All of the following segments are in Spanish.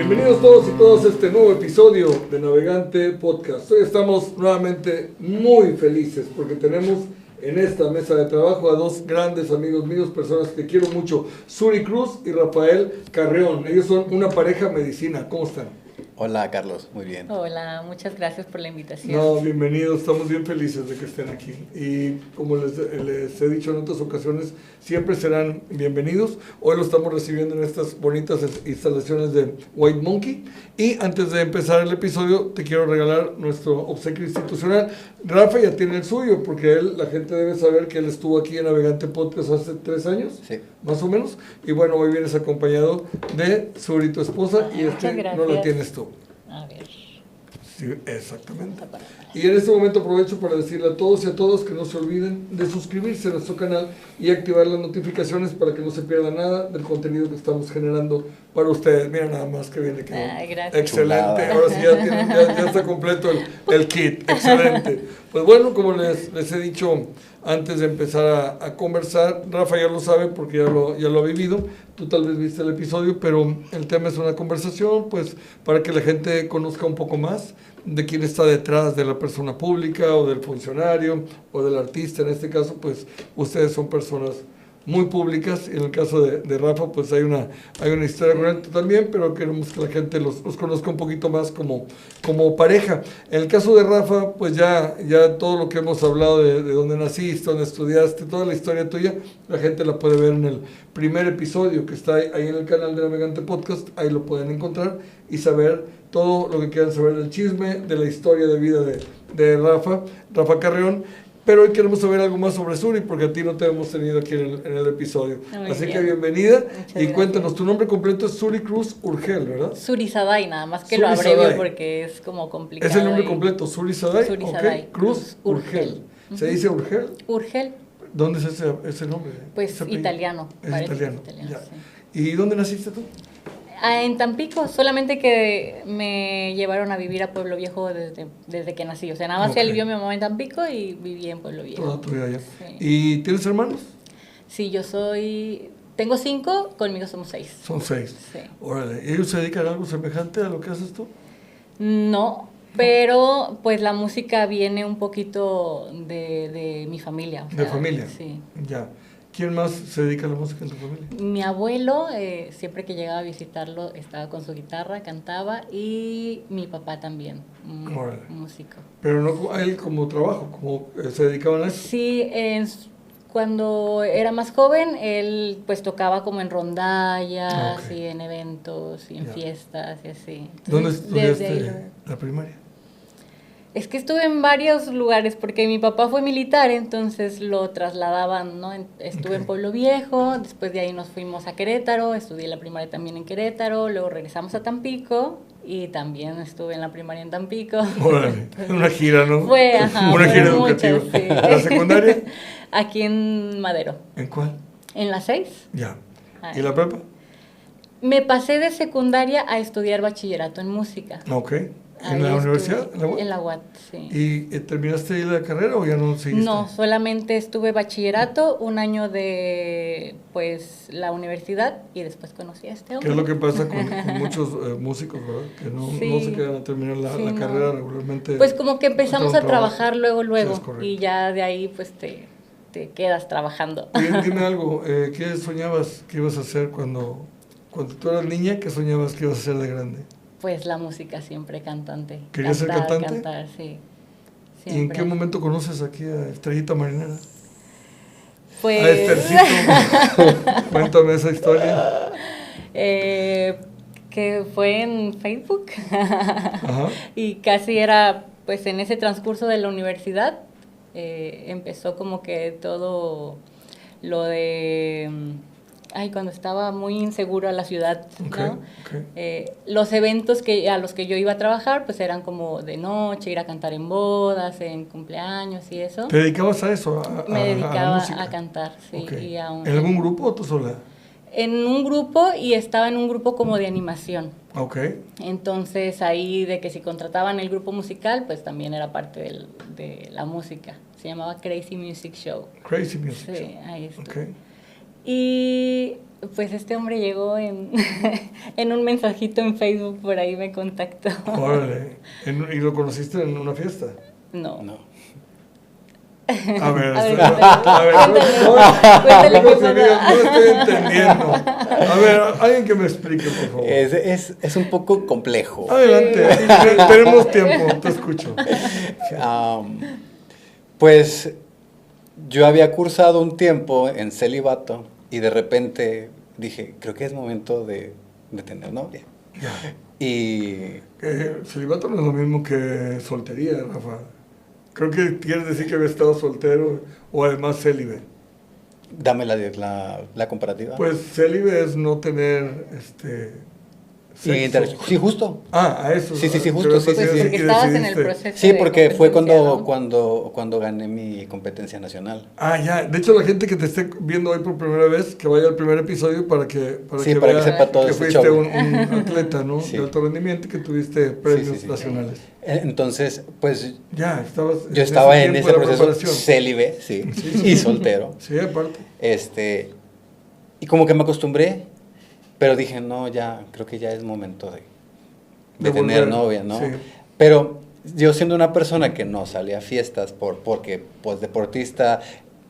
Bienvenidos todos y todas a este nuevo episodio de Navegante Podcast. Hoy estamos nuevamente muy felices porque tenemos en esta mesa de trabajo a dos grandes amigos míos, personas que quiero mucho, Suri Cruz y Rafael Carreón. Ellos son una pareja medicina. ¿Cómo están? Hola Carlos, muy bien. Hola, muchas gracias por la invitación. No, bienvenidos, estamos bien felices de que estén aquí. Y como les he dicho en otras ocasiones, siempre serán bienvenidos. Hoy lo estamos recibiendo en estas bonitas instalaciones de White Monkey. Y antes de empezar el episodio, te quiero regalar nuestro obsequio institucional. Rafa ya tiene el suyo, porque la gente debe saber que él estuvo aquí en Navegante Podcast hace 3 años, sí, más o menos. Y bueno, hoy vienes acompañado de Suri, tu esposa, y no lo tienes tú. A ver. Sí, exactamente. Y en este momento aprovecho para decirle a todos y a todas que no se olviden de suscribirse a nuestro canal y activar las notificaciones para que no se pierda nada del contenido que estamos generando para ustedes. Mira nada más que viene, que excelente. Chulada. Ahora sí ya está completo el kit. Excelente. Pues bueno, como les he dicho antes de empezar a conversar, Rafa ya lo sabe porque ya lo ha vivido. Tú tal vez viste el episodio, pero el tema es una conversación, pues para que la gente conozca un poco más de quién está detrás de la persona pública o del funcionario o del artista. En este caso, pues ustedes son personas muy públicas. En el caso de Rafa, pues hay una historia con él también, pero queremos que la gente los conozca un poquito más como pareja. En el caso de Rafa, pues ya todo lo que hemos hablado de dónde naciste, dónde estudiaste, toda la historia tuya, la gente la puede ver en el primer episodio que está ahí en el canal de Navegante Podcast. Ahí lo pueden encontrar y saber todo lo que quieran saber del chisme, de la historia de vida de Rafa Carreón. Pero hoy queremos saber algo más sobre Suri, porque a ti no te hemos tenido aquí en el episodio. Muy Así bien. que bienvenida. Muchas Y cuéntanos, gracias. tu nombre completo es Suri Cruz Urgel, ¿verdad? Suri Saday, nada más que Suri lo abrevio Saday. porque es como complicado. Es el nombre y- completo, Suri Saday. Suri Ok. Saday. Cruz Urgel. ¿Se dice Urgel? Urgel, ¿Dónde es ese nombre? pues Ese apellido. italiano. Es parece italiano. que es Ya. sí. ¿Y dónde naciste tú? En Tampico, solamente que me llevaron a vivir a Pueblo Viejo desde que nací. O sea, nada más Ok. se alivió mi mamá en Tampico y viví en Pueblo Viejo. Toda tu vida allá. Sí. ¿Y tienes hermanos? Sí, tengo 5, conmigo somos 6. Son 6. Sí. Órale. ¿Y ellos se dedican a algo semejante a lo que haces tú? No, pero pues la música viene un poquito de mi familia. o ¿De sea, familia? Sí. Ya. ¿Quién más se dedica a la música en tu familia? Mi abuelo, siempre que llegaba a visitarlo, estaba con su guitarra, cantaba, y mi papá también, Órale. músico. Pero no a él como trabajo, como se dedicaban a eso. Sí, cuando era más joven, él pues tocaba como en rondallas Ok. y en eventos y en Ya. fiestas y así. ¿Dónde Entonces, desde ahí estudiaste la primaria? Es que estuve en varios lugares porque mi papá fue militar, entonces lo trasladaban, ¿no? Estuve Ok. en Pueblo Viejo, después de ahí nos fuimos a Querétaro, estudié la primaria también en Querétaro, luego regresamos a Tampico y también estuve en la primaria en Tampico. Órale, una gira, ¿no? Fue, ajá, una gira fueron educativa. muchas, sí. ¿La secundaria? Aquí en Madero, ¿En cuál? en la 6. Ya. Ay. ¿Y la prepa? Me pasé de secundaria a estudiar bachillerato en música. Ok. Ahí ¿En la estuve, universidad? ¿En la UAT? En la UAT, sí. ¿Y terminaste ahí la carrera o ya no seguiste? No, solamente estuve bachillerato, un año de pues la universidad y después conocí a este ¿Qué hombre. es lo que pasa con muchos músicos, verdad? Que no Sí. se quedan a terminar la Sí, no. carrera regularmente. Pues como que empezamos a encuentran trabajo. trabajar luego Sí, es correcto. y ya de ahí pues te quedas trabajando. Dime algo, ¿qué soñabas que ibas a hacer cuando tú eras niña? ¿Qué soñabas que ibas a hacer de grande? Pues la música siempre, cantante. ¿Querías ser cantante? Cantar, sí. ¿Y en Siempre. qué momento conoces aquí a Estrellita Marinera? Pues, A Estercito. Cuéntame esa historia. que fue en Facebook. Ajá. Y casi era, pues en ese transcurso de la universidad, empezó como que todo lo de, cuando estaba muy insegura la ciudad, Ok, ¿no? ok. Los eventos a los que yo iba a trabajar, pues eran como de noche, ir a cantar en bodas, en cumpleaños y eso. ¿Te dedicabas a eso? Me la dedicaba música? a cantar, sí. Ok. Y ¿En algún grupo o tú sola? En un grupo, y estaba en un grupo como de animación. Ok. Entonces ahí de que si contrataban el grupo musical, pues también era parte de la música. Se llamaba Crazy Music Show. Crazy Music. Sí, ahí estuvo. Ok. Y Pues este hombre llegó en, en un mensajito en Facebook, por ahí me contactó. Órale. ¿Y lo conociste en una fiesta? No. No. A ver, A ver, no, cuéntale qué no, pasa. no estoy entendiendo. A ver, alguien que me explique, por favor. Es un poco complejo. Adelante, tenemos tiempo, te escucho. Pues yo había cursado un tiempo en celibato y de repente dije, creo que es momento de tener novia. Ya. Y Celibato no es lo mismo que soltería, Rafa. Creo que quieres decir que había estado soltero o además célibe. dame la comparativa. Pues célibe es no tener sexo. Sí, justo. A eso. Sí, justo, Pero sí, pues sí, es sí. Porque que estabas en el decidiste. proceso. Sí, de porque fue competencia, cuando gané mi competencia nacional. Ya. De hecho, la gente que te esté viendo hoy por primera vez, que vaya al primer episodio para que Sí, para que vea sepa todo que este fuiste show. un atleta, ¿no? Sí. De alto rendimiento y que tuviste premios Sí. nacionales. Entonces, pues Ya, estabas yo estaba en tiempo ese de proceso preparación. célibe, sí, Sí. y soltero. Sí, aparte. Y como que me acostumbré, pero dije, no, ya, creo que ya es momento de tener volver, novia, ¿no? sí. Pero yo siendo una persona que no salía a fiestas porque, pues, deportista,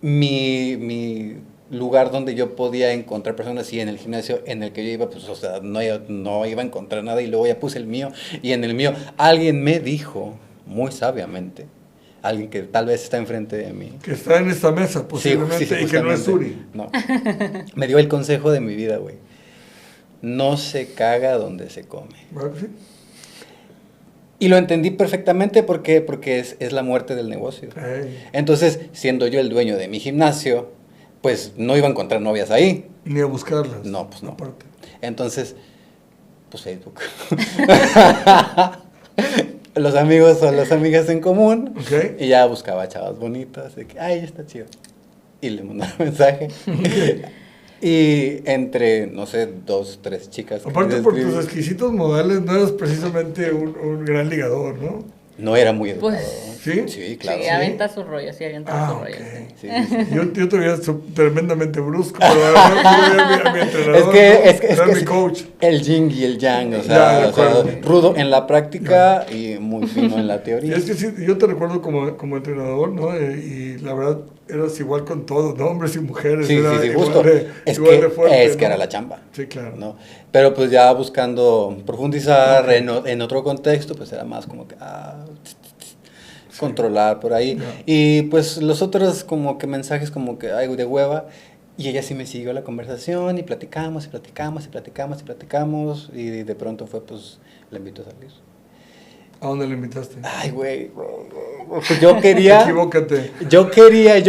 mi lugar donde yo podía encontrar personas y en el gimnasio en el que yo iba, pues, o sea, no iba a encontrar nada y luego ya puse el mío y en el mío alguien me dijo, muy sabiamente, alguien que tal vez está enfrente de mí. Que está en esta mesa, posiblemente, Sí, y que no es justamente. Suri. No. Me dio el consejo de mi vida, güey. No se caga donde se come. ¿Verdad que sí? Y lo entendí perfectamente porque es la muerte del negocio. Ey, Entonces, siendo yo el dueño de mi gimnasio, pues no iba a encontrar novias ahí. ni a buscarlas. No, pues no. Aparte. Entonces, pues Facebook. Los amigos o las amigas en común. Ok. Y ya buscaba chavas bonitas. De que, ay, está chido. Y le mandaba mensaje. Y entre, no sé, 2, 3 chicas. que Aparte les por tus escribí, exquisitos modales, no eras precisamente un gran ligador, ¿no? no era muy educado. Pues, ¿Sí? Sí, claro. Sí, avienta su rollo, sí, avienta su Ok. rollo. Sí, sí, sí. Yo te veía tremendamente brusco, pero además yo veía a mi entrenador, Es que, ¿no? es que, es Era que mi es coach. el yin y el yang, o Ya, sea, de acuerdo. rudo en la práctica y muy fino en la Y teoría. es que sí, yo te recuerdo como entrenador, ¿no? Y la verdad, eras igual con todos, ¿no? Hombres y mujeres. Sí, era sí, igual justo. Es igual de fuerte, es que ¿no? era la chamba. Sí, claro. ¿No? Pero pues ya buscando profundizar Ok. en otro contexto, pues era más como que controlar por ahí. Ya. Y pues los otros como que mensajes como que ay, de hueva. Y ella sí me siguió la conversación y platicamos y platicamos y platicamos y platicamos. Y de pronto fue pues, la invito a salir. ¿A dónde le invitaste? Ay, güey. Pues yo quería... Equivócate. Yo quería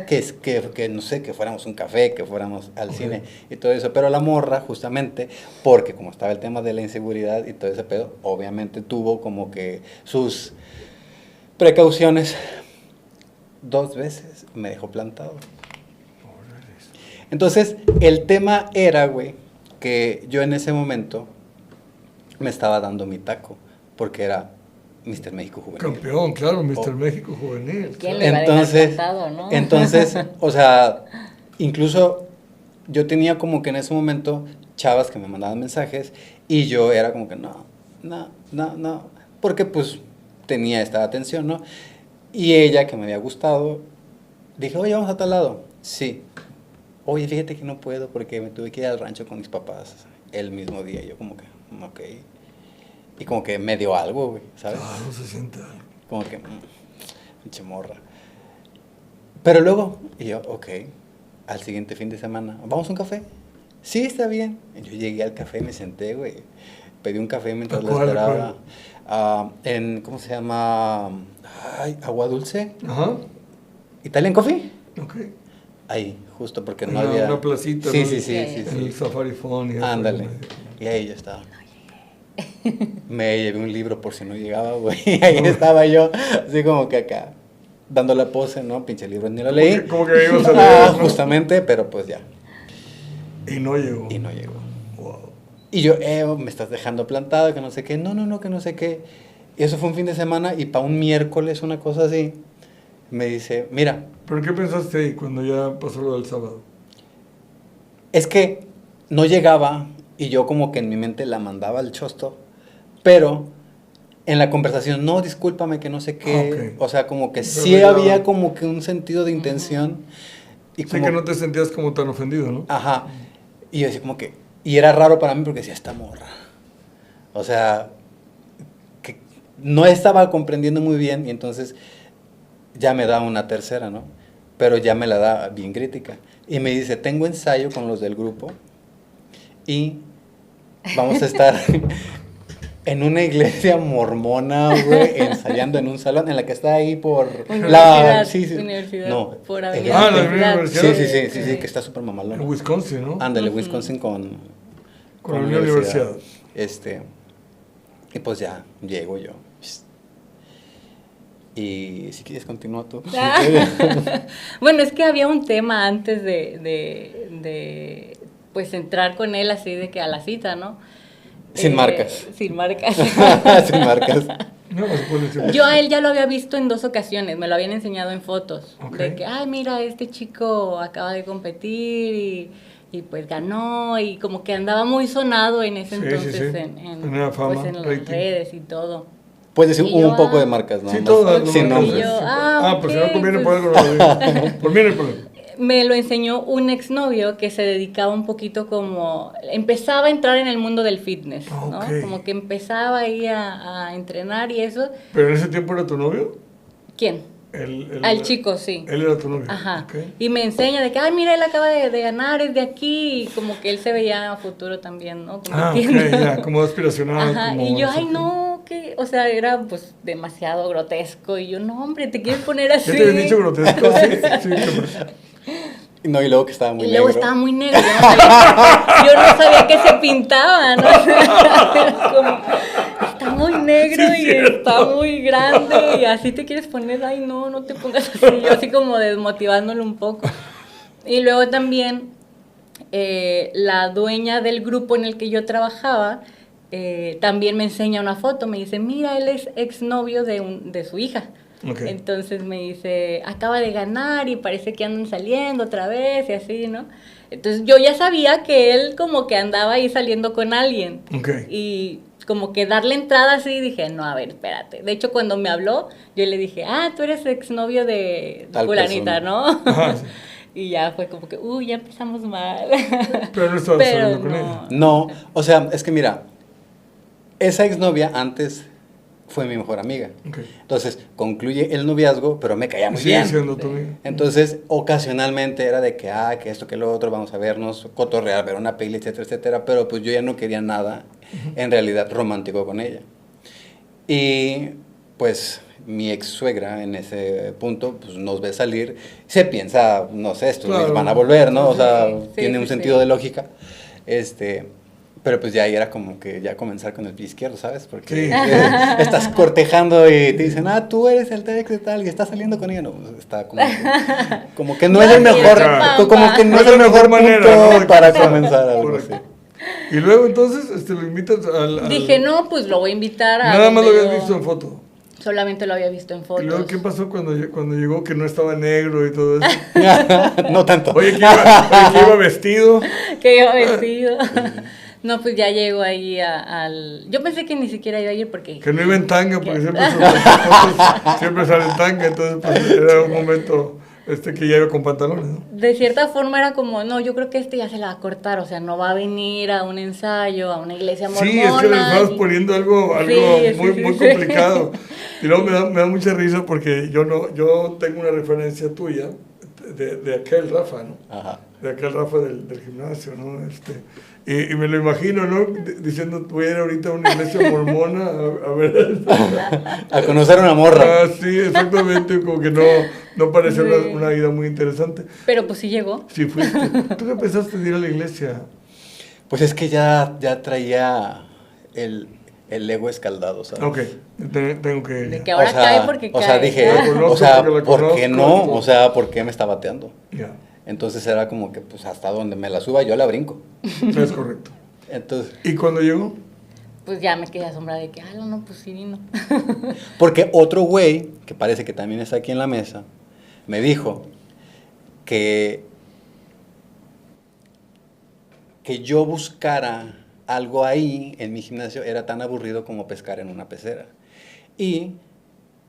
que, no sé, que fuéramos a un café, que fuéramos al Ok. cine y todo eso. Pero la morra, justamente, porque como estaba el tema de la inseguridad y todo ese pedo, obviamente tuvo como que sus precauciones. 2 veces me dejó plantado. Entonces, el tema era, güey, que yo en ese momento me estaba dando mi taco, porque era Mr. México Juvenil. Campeón, claro, Mr. Oh. México Juvenil. ¿Quién claro. le iba a dejar Entonces, plantado, no? entonces, o sea, incluso yo tenía como que en ese momento chavas que me mandaban mensajes y yo era como que no, porque pues tenía esta atención, ¿no? Y ella que me había gustado, dije, oye, vamos a tal lado. Sí. Oye, fíjate que no puedo porque me tuve que ir al rancho con mis papás el mismo día. Y yo como que, ok. Y como que me dio algo, güey, ¿sabes? Claro, se siente algo. Como que, pinche morra. Pero luego, y yo, ok, al siguiente fin de semana, ¿vamos a un café? Sí, está bien. Y yo llegué al café, me senté, güey. Pedí un café mientras ¿A la cuál, esperaba. ¿Cómo se llama? Ay, Agua Dulce. Ajá, Italian Coffee. ok. Ahí, justo porque no había... Una placita, Sí, ¿no? sí, sí, sí, El sí. Safari Phone y eso. Ándale. Y ahí yo estaba. Me llevé un libro por si no llegaba, güey. Ahí estaba yo, así como que acá, dando la pose, ¿no? Pinche libro, ni lo leí. Como que ibas a leer, ¿no? Justamente, pero pues ya. Y no llegó. Y no llegó. Wow. Y yo, me estás dejando plantado, que no sé qué. No, que no sé qué. Y eso fue un fin de semana y para un miércoles, una cosa así, me dice, mira, ¿Pero qué pensaste ahí cuando ya pasó lo del sábado? Es que no llegaba y yo como que en mi mente la mandaba al chosto, pero en la conversación, no, discúlpame que no sé qué, o sea, como que Pero sí ya- había como que un sentido de intención. Y Sé como, que no te sentías como tan ofendido, ¿no? ajá, y yo decía como que, y era raro para mí porque decía, esta morra. O sea, que no estaba comprendiendo muy bien y entonces ya me da una tercera, ¿no? Pero ya me la da bien crítica. Y me dice, tengo ensayo con los del grupo y vamos a estar en una iglesia mormona, güey, ensayando en un salón en la que está ahí por Universidad, Sí, sí. universidad, No, por el- Avenida la Universidad. universidad. Sí, que está súper En mamalón. Wisconsin, ¿no? Ándale, Ujú. Wisconsin con Con la universidad. Y pues ya, llego yo. Y si quieres continúa tú. Bueno, es que había un tema antes pues entrar con él así de que a la cita, ¿no? Sin marcas. Sin marcas. Sin marcas. No, se puede decir. Yo a él ya lo había visto en 2 ocasiones, me lo habían enseñado en fotos. Ok. De que, ay, mira, este chico acaba de competir y pues ganó y como que andaba muy sonado en ese Sí, sí, entonces sí. en Tenía fama, pues en las rating. redes y todo. Puedes decir Y yo, un poco de ah, marcas, ¿no? Sí, Más todas. sin no, nombres. Y yo, pues si no ok, conviene pues- por algo, no lo digo. Por mí no hay problema. Me lo enseñó un exnovio que se dedicaba un poquito como, empezaba a entrar en el mundo del fitness, ¿no? Ok. Como que empezaba ahí a entrenar y eso. ¿Pero en ese tiempo era tu novio? ¿Quién? Él Al chico, sí. Él era tu novio. Ajá. Ok. Y me enseña de que, ay, mira, él acaba de ganar, es de aquí. Y como que él se veía a futuro también, ¿no? Ok, Compitiendo. ya, como aspiracional. Ajá. Como Y yo, eso, ay, no, que, o sea, era pues demasiado grotesco. Y yo, no, hombre, te quieres poner así. ¿Ya te habían dicho grotesco? Sí, sí, No, y luego que estaba muy Y luego negro. estaba muy negro. Yo no sabía que se pintaba, ¿no? Era como, está muy negro Sí, y cierto. está muy grande. Y así te quieres poner, ay, no, no te pongas así. Yo así como desmotivándolo un poco. Y luego también la dueña del grupo en el que yo trabajaba también me enseña una foto. Me dice, mira, él es exnovio de su hija. Ok. Entonces me dice, acaba de ganar y parece que andan saliendo otra vez y así, ¿no? Entonces yo ya sabía que él como que andaba ahí saliendo con alguien. Ok. Y como que darle entrada así, dije, no, a ver, espérate. De hecho, cuando me habló, yo le dije, ah, tú eres exnovio de Tal fulanita, persona. ¿no? Ajá, sí. Y ya fue como que, uy, ya empezamos mal. Pero no estabas Pero saliendo con no. ella. No, o sea, es que mira, esa exnovia antes fue mi mejor amiga. Ok. Entonces, concluye el noviazgo, pero me caía muy Sigue bien. siendo tu amiga. Entonces, ocasionalmente era de que, que esto, que lo otro, vamos a vernos, cotorrear, ver una peli, etcétera, etcétera, pero pues yo ya no quería nada, en realidad, romántico con ella. Y, pues, mi ex suegra en ese punto, pues, nos ve salir, se piensa, no sé, estos güeyes Claro. van a volver, ¿no? O sea, Sí, tiene sí, un sí. sentido de lógica. Pero pues ya ahí era como que ya comenzar con el pie izquierdo, ¿sabes? Porque Sí. estás cortejando y te dicen, tú eres el ex de tal y estás saliendo con ella. No, pues está como que no es el mejor, Claro. como que no es el mejor manera, punto ¿no? para Exacto. comenzar algo así. Correcto. Y luego entonces lo invitas al... Dije, no, pues lo voy a invitar a... Nada más lo donde habías yo- visto en foto. Solamente lo había visto en fotos. ¿Y luego qué pasó cuando llegó que no estaba negro y todo eso? No tanto. Oye, que iba vestido. Que iba vestido. No, pues ya llego ahí al... Yo pensé que ni siquiera iba a ir porque... Que no iba en tanga, porque siempre fotos siempre sale en tanga, entonces pues, era un momento que ya iba con pantalones, ¿no? De cierta forma era como, no, yo creo que ya se la va a cortar, o sea, no va a venir a un ensayo, a una iglesia mormona. Sí, es que le estabas poniendo algo Sí, muy, sí, muy sí. complicado. Y luego me da mucha risa porque yo tengo una referencia tuya de aquel Rafa, ¿no? Ajá. De aquel Rafa del gimnasio, ¿no? Y me lo imagino, ¿no? Diciendo, voy a ir ahorita a una iglesia mormona a ver. A conocer una morra. Sí, exactamente, como que no parecía Sí. una vida muy interesante. Pero pues sí llegó. Sí, fuiste. ¿Tú qué pensaste de ir a la iglesia? Pues es que ya traía el ego escaldado, ¿sabes? Ok, tengo que... De que ahora cae porque o cae. sea, dije, La conozco o sea, porque la ¿por qué conozco. no? O sea, ¿por qué me está bateando? Ya, Entonces era como que, pues, hasta donde me la suba, yo la brinco. es correcto. Entonces, ¿Y cuando llegó? Pues ya me quedé asombrada de que, no, pues sí vino. porque otro güey, que parece que también está aquí en la mesa, me dijo que que yo buscara algo ahí en mi gimnasio era tan aburrido como pescar en una pecera. Y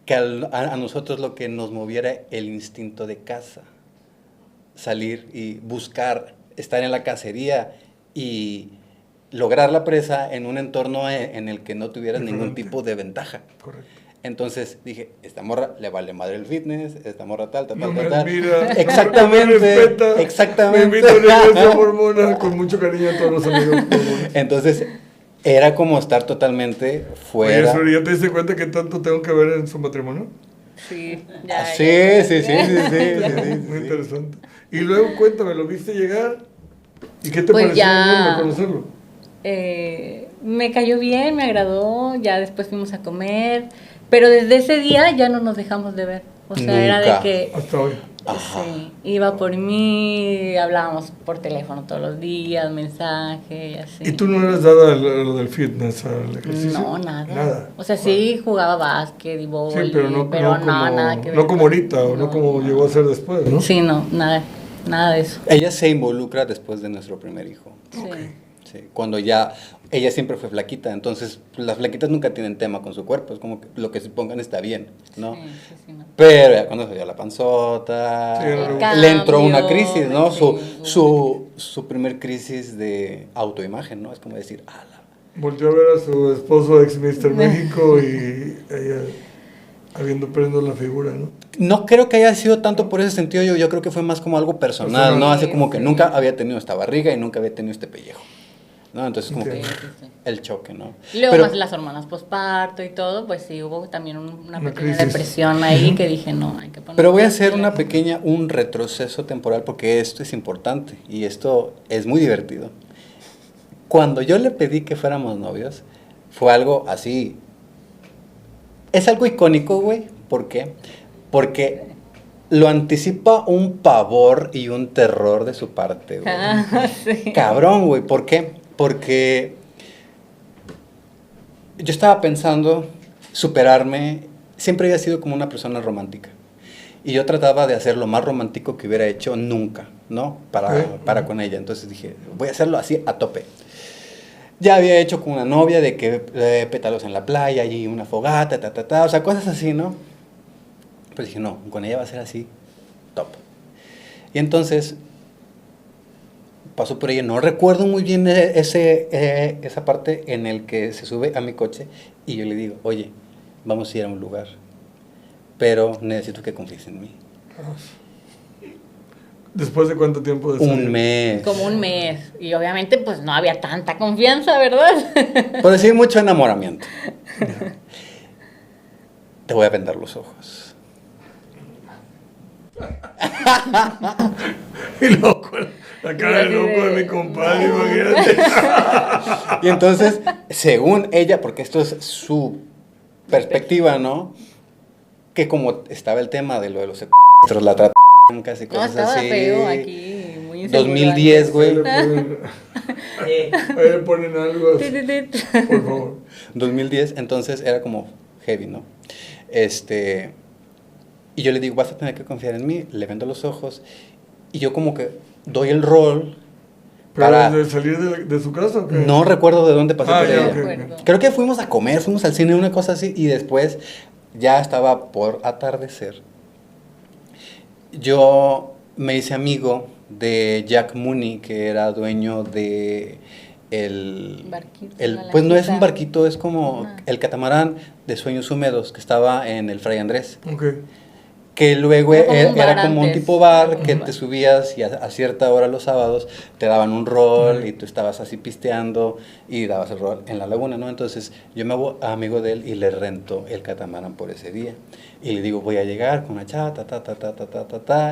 que a nosotros lo que nos moviera el instinto de caza, salir y buscar, estar en la cacería y lograr la presa en un entorno en el que no tuvieras ningún tipo de ventaja. Correcto. Entonces dije, esta morra le vale madre el fitness, esta morra tal. No me admira, Exactamente, no me respeta, exactamente. Me invito a una iglesia mormona con mucho cariño a todos los amigos mormones. Entonces, era como estar totalmente fuera. Oye, Suri, ¿ya te diste cuenta que tanto tengo que ver en su matrimonio? Sí, Sí. Muy interesante. Y luego, cuéntame, ¿lo viste llegar? ¿Y qué te Pues pareció ya- verlo, conocerlo? Me cayó bien, me agradó, ya después fuimos a comer, pero desde ese día ya no nos dejamos de ver. O sea, era Nunca. de que Hasta hoy. Ajá. sí, iba por mí, hablábamos por teléfono todos los días, mensajes, así. ¿Y tú no eres dada a lo del fitness, al ejercicio? No, nada. Nada. O sea, sí jugaba básquet y Sí, vóley, pero no como, nada que ver. no como ahorita, o no como llegó a ser después, ¿no? Sí, no, nada de eso. Ella se involucra después de nuestro primer hijo. Sí. Sí, cuando ya, ella siempre fue flaquita, entonces las flaquitas nunca tienen tema con su cuerpo, es como que lo que se pongan está bien, ¿no? Sí, no. Pero ya cuando se dio la panzota, Sí, no, no. le entró una Cambio, crisis, ¿no? sí, Su primer crisis de autoimagen, ¿no? Es como decir, ala. Volvió a ver a su esposo ex Mister México y ella habiendo perdido la figura, ¿no? No creo que haya sido tanto por ese sentido, yo creo que fue más como algo personal, ¿no? Así como que Sí. nunca había tenido esta barriga y nunca había tenido este pellejo, ¿no? Entonces como que Entiendo. Sí. el choque, ¿no? Y luego Pero- más las hormonas posparto y todo, pues sí, hubo también una Una pequeña crisis. depresión ahí que dije, no, hay que poner. Pero voy a hacer un retroceso temporal porque esto es importante y esto es muy divertido. Cuando yo le pedí que fuéramos novios, fue algo así. Es algo icónico, güey. ¿Por qué? Porque lo anticipa un pavor y un terror de su parte, güey. Sí. Cabrón, güey. ¿Por qué? Porque yo estaba pensando superarme. Siempre había sido como una persona romántica. Y yo trataba de hacer lo más romántico que hubiera hecho nunca, ¿no? Para con ella. Entonces dije, voy a hacerlo así a tope. Ya había hecho con una novia de que pétalos en la playa y una fogata, o sea, cosas así, ¿no? Pues dije, no, con ella va a ser así, top. Y entonces pasó por ella, no recuerdo muy bien esa parte en el que se sube a mi coche y yo le digo, oye, vamos a ir a un lugar, pero necesito que confíes en mí. ¿Después de cuánto tiempo de salir? Un mes. Como un mes. Y obviamente, pues no había tanta confianza, ¿verdad? Por decir mucho enamoramiento. Te voy a vendar los ojos. Y loco, la cara de loco de mi compadre, imagínate. Y entonces, según ella, porque esto es su perspectiva, ¿no? Que como estaba el tema de lo de los secuestros, la trata casi No, cosas estaba así. feo aquí, muy inseguro. 2010, güey. Ahí le ponen algo así, por favor. 2010, entonces era como heavy, ¿no? Y yo le digo, vas a tener que confiar en mí, le vendo los ojos, y yo como que doy el rol ¿Pero para... de salir de su casa o qué? No recuerdo de dónde pasé por ya, ella. ok. Creo que fuimos a comer, fuimos al cine, una cosa así, y después ya estaba por atardecer. Yo me hice amigo de Jack Mooney, que era dueño de Barquito, pues no es un Galáctica. barquito, es como Ah. el catamarán de Sueños Húmedos que estaba en el Fray Andrés. Ok. Que luego Era como un era bar como un antes. tipo bar que Un bar. te subías y a cierta hora los sábados te daban un rol y tú estabas así pisteando y dabas el rol en la laguna, ¿no? Entonces yo me hago amigo de él y le rento el catamarán por ese día. Y le digo, voy a llegar con una chata,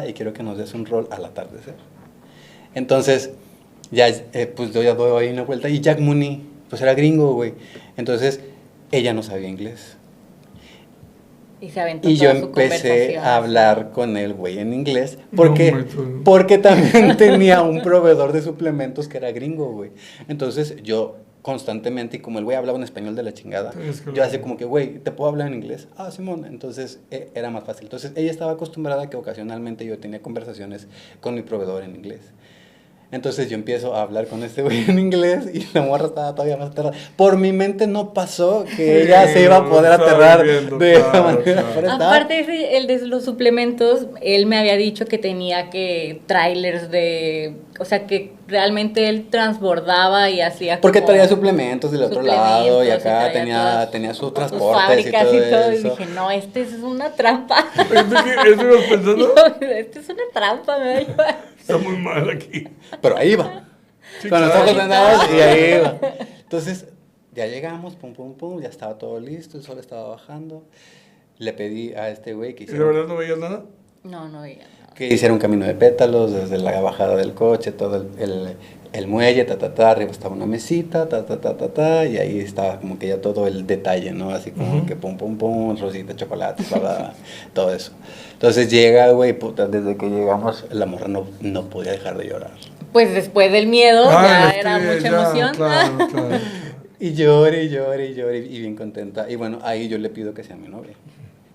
y quiero que nos des un rol al atardecer. Entonces, ya, pues yo ya doy ahí una vuelta y Jack Mooney, pues era gringo, güey. Entonces, ella no sabía inglés. Y se aventó Y yo toda su empecé conversación. a hablar con el güey en inglés porque, No, macho. porque también tenía un proveedor de suplementos que era gringo, güey. Entonces yo constantemente, y como el güey hablaba en español de la chingada, Tienes que yo hablar. así como que, güey, ¿te puedo hablar en inglés? Ah, Simón. Entonces era más fácil. Entonces ella estaba acostumbrada a que ocasionalmente yo tenía conversaciones con mi proveedor en inglés. Entonces yo empiezo a hablar con este güey en inglés y la morra estaba todavía más aterrada. Por mi mente no pasó que ella se iba a poder aterrar de esa manera. Pero aparte, el de los suplementos, él me había dicho que tenía que trailers de... O sea, que realmente él transbordaba y hacía porque como traía suplementos del otro lado y acá traía tenía sus sus transportes fábricas y todo y eso. dije, no, este es una trampa. ¿Eso ibas pensando? Este es una trampa, me va a llevar. Está muy mal aquí. Pero ahí va. Sí, Con los claro. ojos vendados y ahí iba. Entonces, ya llegamos, pum, pum, pum, ya estaba todo listo, el sol estaba bajando. Le pedí a este güey que ¿Y de verdad no veías nada? No veía nada. que hiciera un camino de pétalos desde la bajada del coche, todo el muelle, arriba estaba una mesita, y ahí estaba como que ya todo el detalle, ¿no? Así como que pum, pum, pum, rosita, chocolate, todo eso. Entonces llega, güey, puta, desde que llegamos, la morra no podía dejar de llorar. Pues después del miedo ya era mucha emoción. Claro. Y llore, y bien contenta. Y bueno, ahí yo le pido que sea mi novia.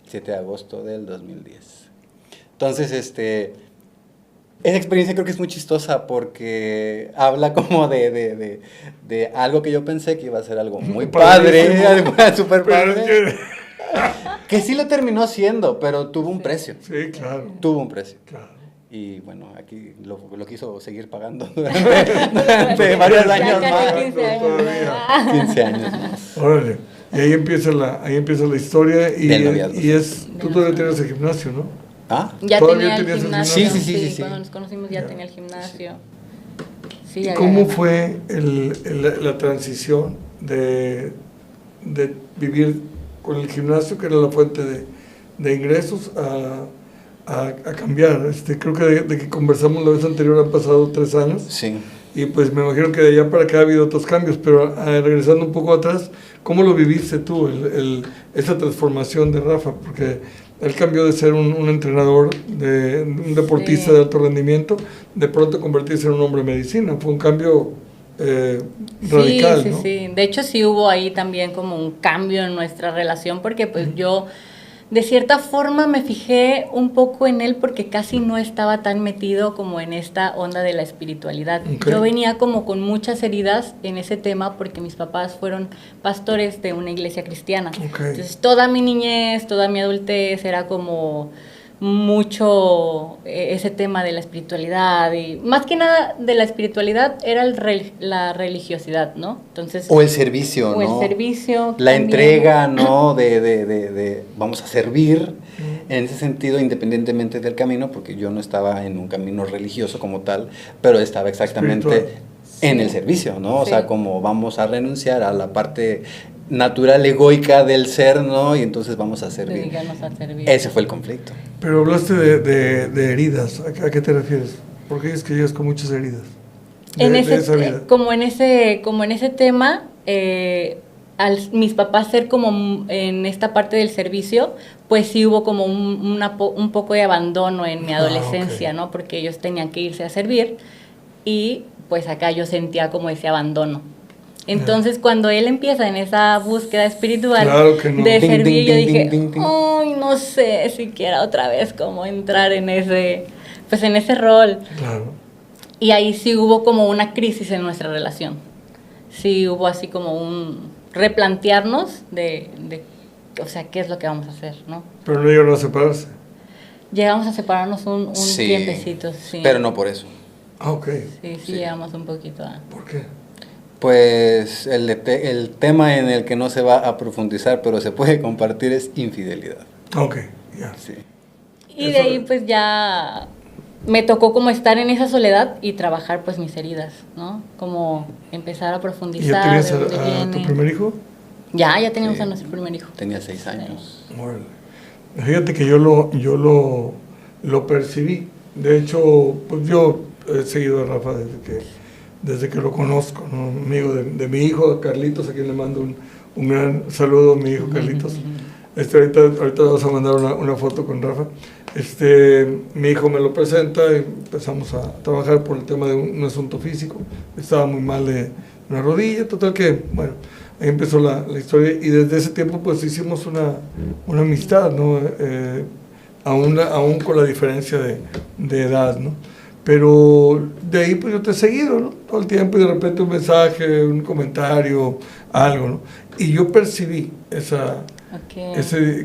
7 de agosto del 2010. Entonces, esa experiencia creo que es muy chistosa porque habla como de algo que yo pensé que iba a ser algo muy padre, algo súper padre. Que sí lo terminó siendo, pero tuvo un precio. Sí, claro. Tuvo un precio. Claro. Y bueno, aquí lo quiso seguir pagando durante varios años más. 15 años. 15 años más. Órale. Y ahí empieza la historia y tú todavía tienes el gimnasio, ¿no? ¿Ah? Ya ¿Todavía tenía el tenías el gimnasio. gimnasio? Sí. Cuando nos conocimos ya tenía el gimnasio. Sí, ¿Y ya cómo había- fue la transición de vivir con el gimnasio, que era la fuente de ingresos, a cambiar? Creo que de que conversamos la vez anterior han pasado 3 años. Sí. Y pues me imagino que de allá para acá ha habido otros cambios, pero regresando un poco atrás, ¿cómo lo viviste tú, esa transformación de Rafa? Porque él cambió de ser un entrenador, un deportista de alto rendimiento, de pronto convertirse en un hombre de medicina. Fue un cambio radical, ¿no? Sí. De hecho, sí hubo ahí también como un cambio en nuestra relación, porque pues yo de cierta forma me fijé un poco en él porque casi no estaba tan metido como en esta onda de la espiritualidad. Okay. Yo venía como con muchas heridas en ese tema porque mis papás fueron pastores de una iglesia cristiana. Okay. Entonces toda mi niñez, toda mi adultez era como mucho ese tema de la espiritualidad, y más que nada de la espiritualidad era la religiosidad, ¿no? Entonces, O el servicio, ¿no? o el servicio la también. entrega, ¿no? De vamos a servir, en ese sentido, independientemente del camino, porque yo no estaba en un camino religioso como tal, pero estaba exactamente Espiritual. en el servicio, ¿no? O Sí. sea, como vamos a renunciar a la parte natural, egoica del ser, ¿no? Y entonces vamos a servir. Dedicarnos a servir. Ese fue el conflicto. Pero hablaste de heridas. ¿A qué te refieres? Porque es que llegas con muchas heridas. De esa vida. Como en ese tema, mis papás ser como en esta parte del servicio, pues sí hubo como un poco de abandono en mi adolescencia, okay. ¿no? Porque ellos tenían que irse a servir y pues acá yo sentía como ese abandono. Entonces, cuando él empieza en esa búsqueda espiritual Claro que no. de Ding, servir, ding, yo ding, dije, ding, ding. ay, no sé si quiera otra vez como entrar en ese rol. Claro. Y ahí sí hubo como una crisis en nuestra relación. Sí hubo así como un replantearnos o sea, qué es lo que vamos a hacer, ¿no? Pero no llegaron a separarse. Llegamos a separarnos un Sí, tiempecito, sí. pero no por eso. Ah, ok. Sí, llegamos un poquito a... ¿Por qué? Pues el tema en el que no se va a profundizar, pero se puede compartir, es infidelidad. Ok, ya. Sí. Y de ahí pues ya me tocó como estar en esa soledad y trabajar pues mis heridas, ¿no? Como empezar a ¿Y profundizar. ya tenías de dónde a tu viene. primer hijo? Ya teníamos Sí. a nuestro primer hijo. Tenía 6 años. Órale. Fíjate que yo lo percibí. De hecho, pues yo he seguido a Rafa desde que lo conozco, ¿no? Amigo de mi hijo, Carlitos, a quien le mando un gran saludo a mi hijo Carlitos. Ahorita vamos a mandar una foto con Rafa. Mi hijo me lo presenta y empezamos a trabajar por el tema de un asunto físico. Estaba muy mal de una rodilla, total que, bueno, ahí empezó la historia y desde ese tiempo pues hicimos una amistad, ¿no? Aún con la diferencia de edad, ¿no? Pero de ahí pues yo te he seguido, ¿no? Todo el tiempo y de repente un mensaje, un comentario, algo, ¿no? Y yo percibí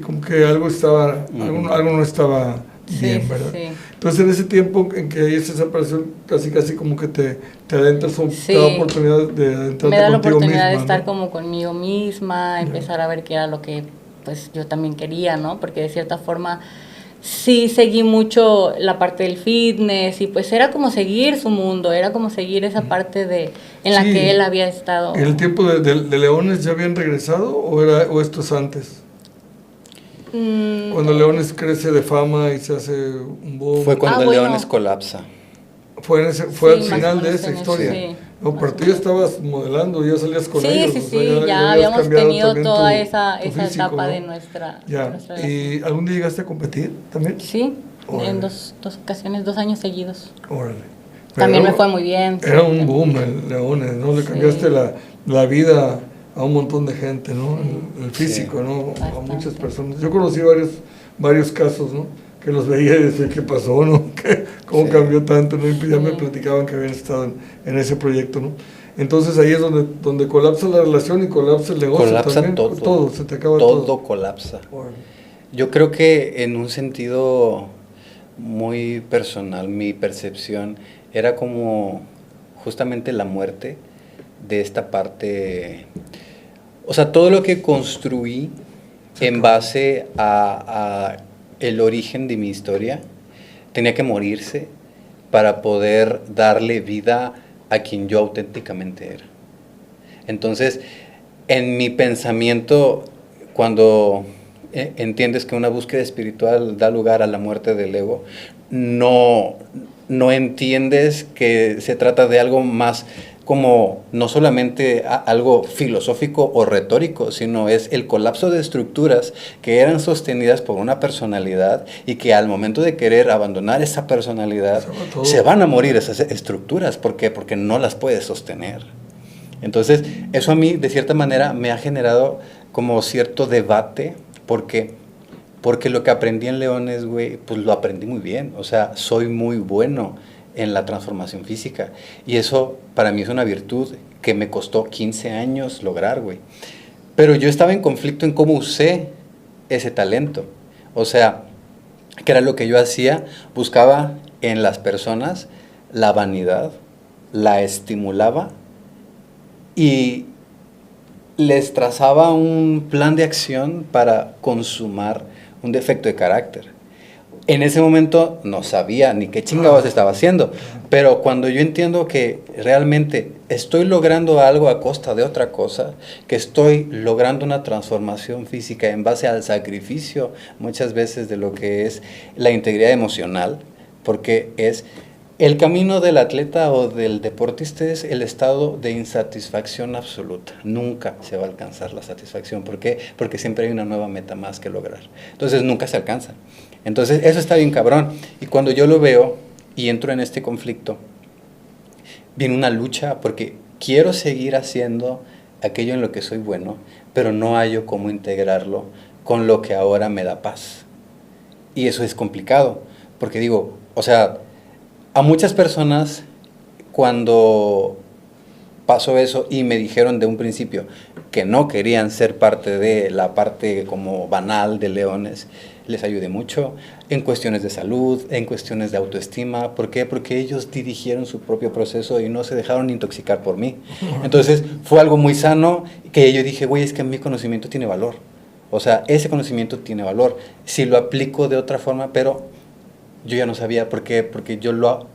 como que algo estaba, algo no estaba bien, ¿verdad? Sí. Entonces en ese tiempo en que hay esa separación, casi como que te adentras, te da oportunidad de adentrarte me da la contigo oportunidad misma, de estar ¿no? como conmigo misma, empezar a ver qué era lo que pues yo también quería, ¿no? Porque de cierta forma sí seguí mucho la parte del fitness y pues era como seguir su mundo, era como seguir esa parte en la que él había estado. ¿En el tiempo de Leones ya habían regresado o esto es antes? Cuando Leones crece de fama y se hace un boom. Fue cuando Leones colapsa. Fue al final de esa historia. Sí, no, pero tú ya estabas modelando, ya salías con ellos. Sí, ya habíamos tenido toda esa físico, etapa, ¿no? de nuestra ¿Y algún día llegaste a competir también? Sí, en dos ocasiones, 2 años seguidos. Órale. También me fue muy bien. Era un boom el Leones, ¿no? Le cambiaste la vida a un montón de gente, ¿no? El físico, ¿no? Bastante. A muchas personas. Yo conocí varios casos, ¿no? Que los veía y decía, ¿qué pasó, no? ¿Cómo cambió tanto, no? Y ya me platicaban que habían estado en ese proyecto, ¿no? Entonces ahí es donde colapsa la relación y colapsa el negocio. Colapsa también. todo. Se te acaba todo. Todo colapsa. Yo creo que en un sentido muy personal, mi percepción era como justamente la muerte de esta parte. O sea, todo lo que construí en base a el origen de mi historia tenía que morirse para poder darle vida a quien yo auténticamente era. Entonces, en mi pensamiento, cuando entiendes que una búsqueda espiritual da lugar a la muerte del ego, no entiendes que se trata de algo más como no solamente algo filosófico o retórico, sino es el colapso de estructuras que eran sostenidas por una personalidad y que al momento de querer abandonar esa personalidad se van a morir esas estructuras. ¿Por qué? Porque no las puedes sostener. Entonces, eso a mí de cierta manera me ha generado como cierto debate porque lo que aprendí en Leones, güey, pues lo aprendí muy bien. O sea, soy muy bueno en la transformación física. Y eso para mí es una virtud que me costó 15 años lograr, güey. Pero yo estaba en conflicto en cómo usé ese talento. O sea, que era lo que yo hacía, buscaba en las personas la vanidad, la estimulaba y les trazaba un plan de acción para consumar un defecto de carácter. En ese momento no sabía ni qué chingados estaba haciendo, pero cuando yo entiendo que realmente estoy logrando algo a costa de otra cosa, que estoy logrando una transformación física en base al sacrificio muchas veces de lo que es la integridad emocional, porque es el camino del atleta o del deportista es el estado de insatisfacción absoluta. Nunca se va a alcanzar la satisfacción. ¿Por qué? Porque siempre hay una nueva meta más que lograr. Entonces nunca se alcanza. Entonces eso está bien cabrón. Y cuando yo lo veo y entro en este conflicto, viene una lucha porque quiero seguir haciendo aquello en lo que soy bueno, pero no hallo cómo integrarlo con lo que ahora me da paz. Y eso es complicado, porque digo, o sea, a muchas personas cuando pasó eso y me dijeron de un principio que no querían ser parte de la parte como banal de Leones, les ayudé mucho en cuestiones de salud, en cuestiones de autoestima. ¿Por qué? Porque ellos dirigieron su propio proceso y no se dejaron intoxicar por mí. Entonces fue algo muy sano que yo dije, güey, es que mi conocimiento tiene valor. O sea, ese conocimiento tiene valor. Si lo aplico de otra forma, pero yo ya no sabía por qué, porque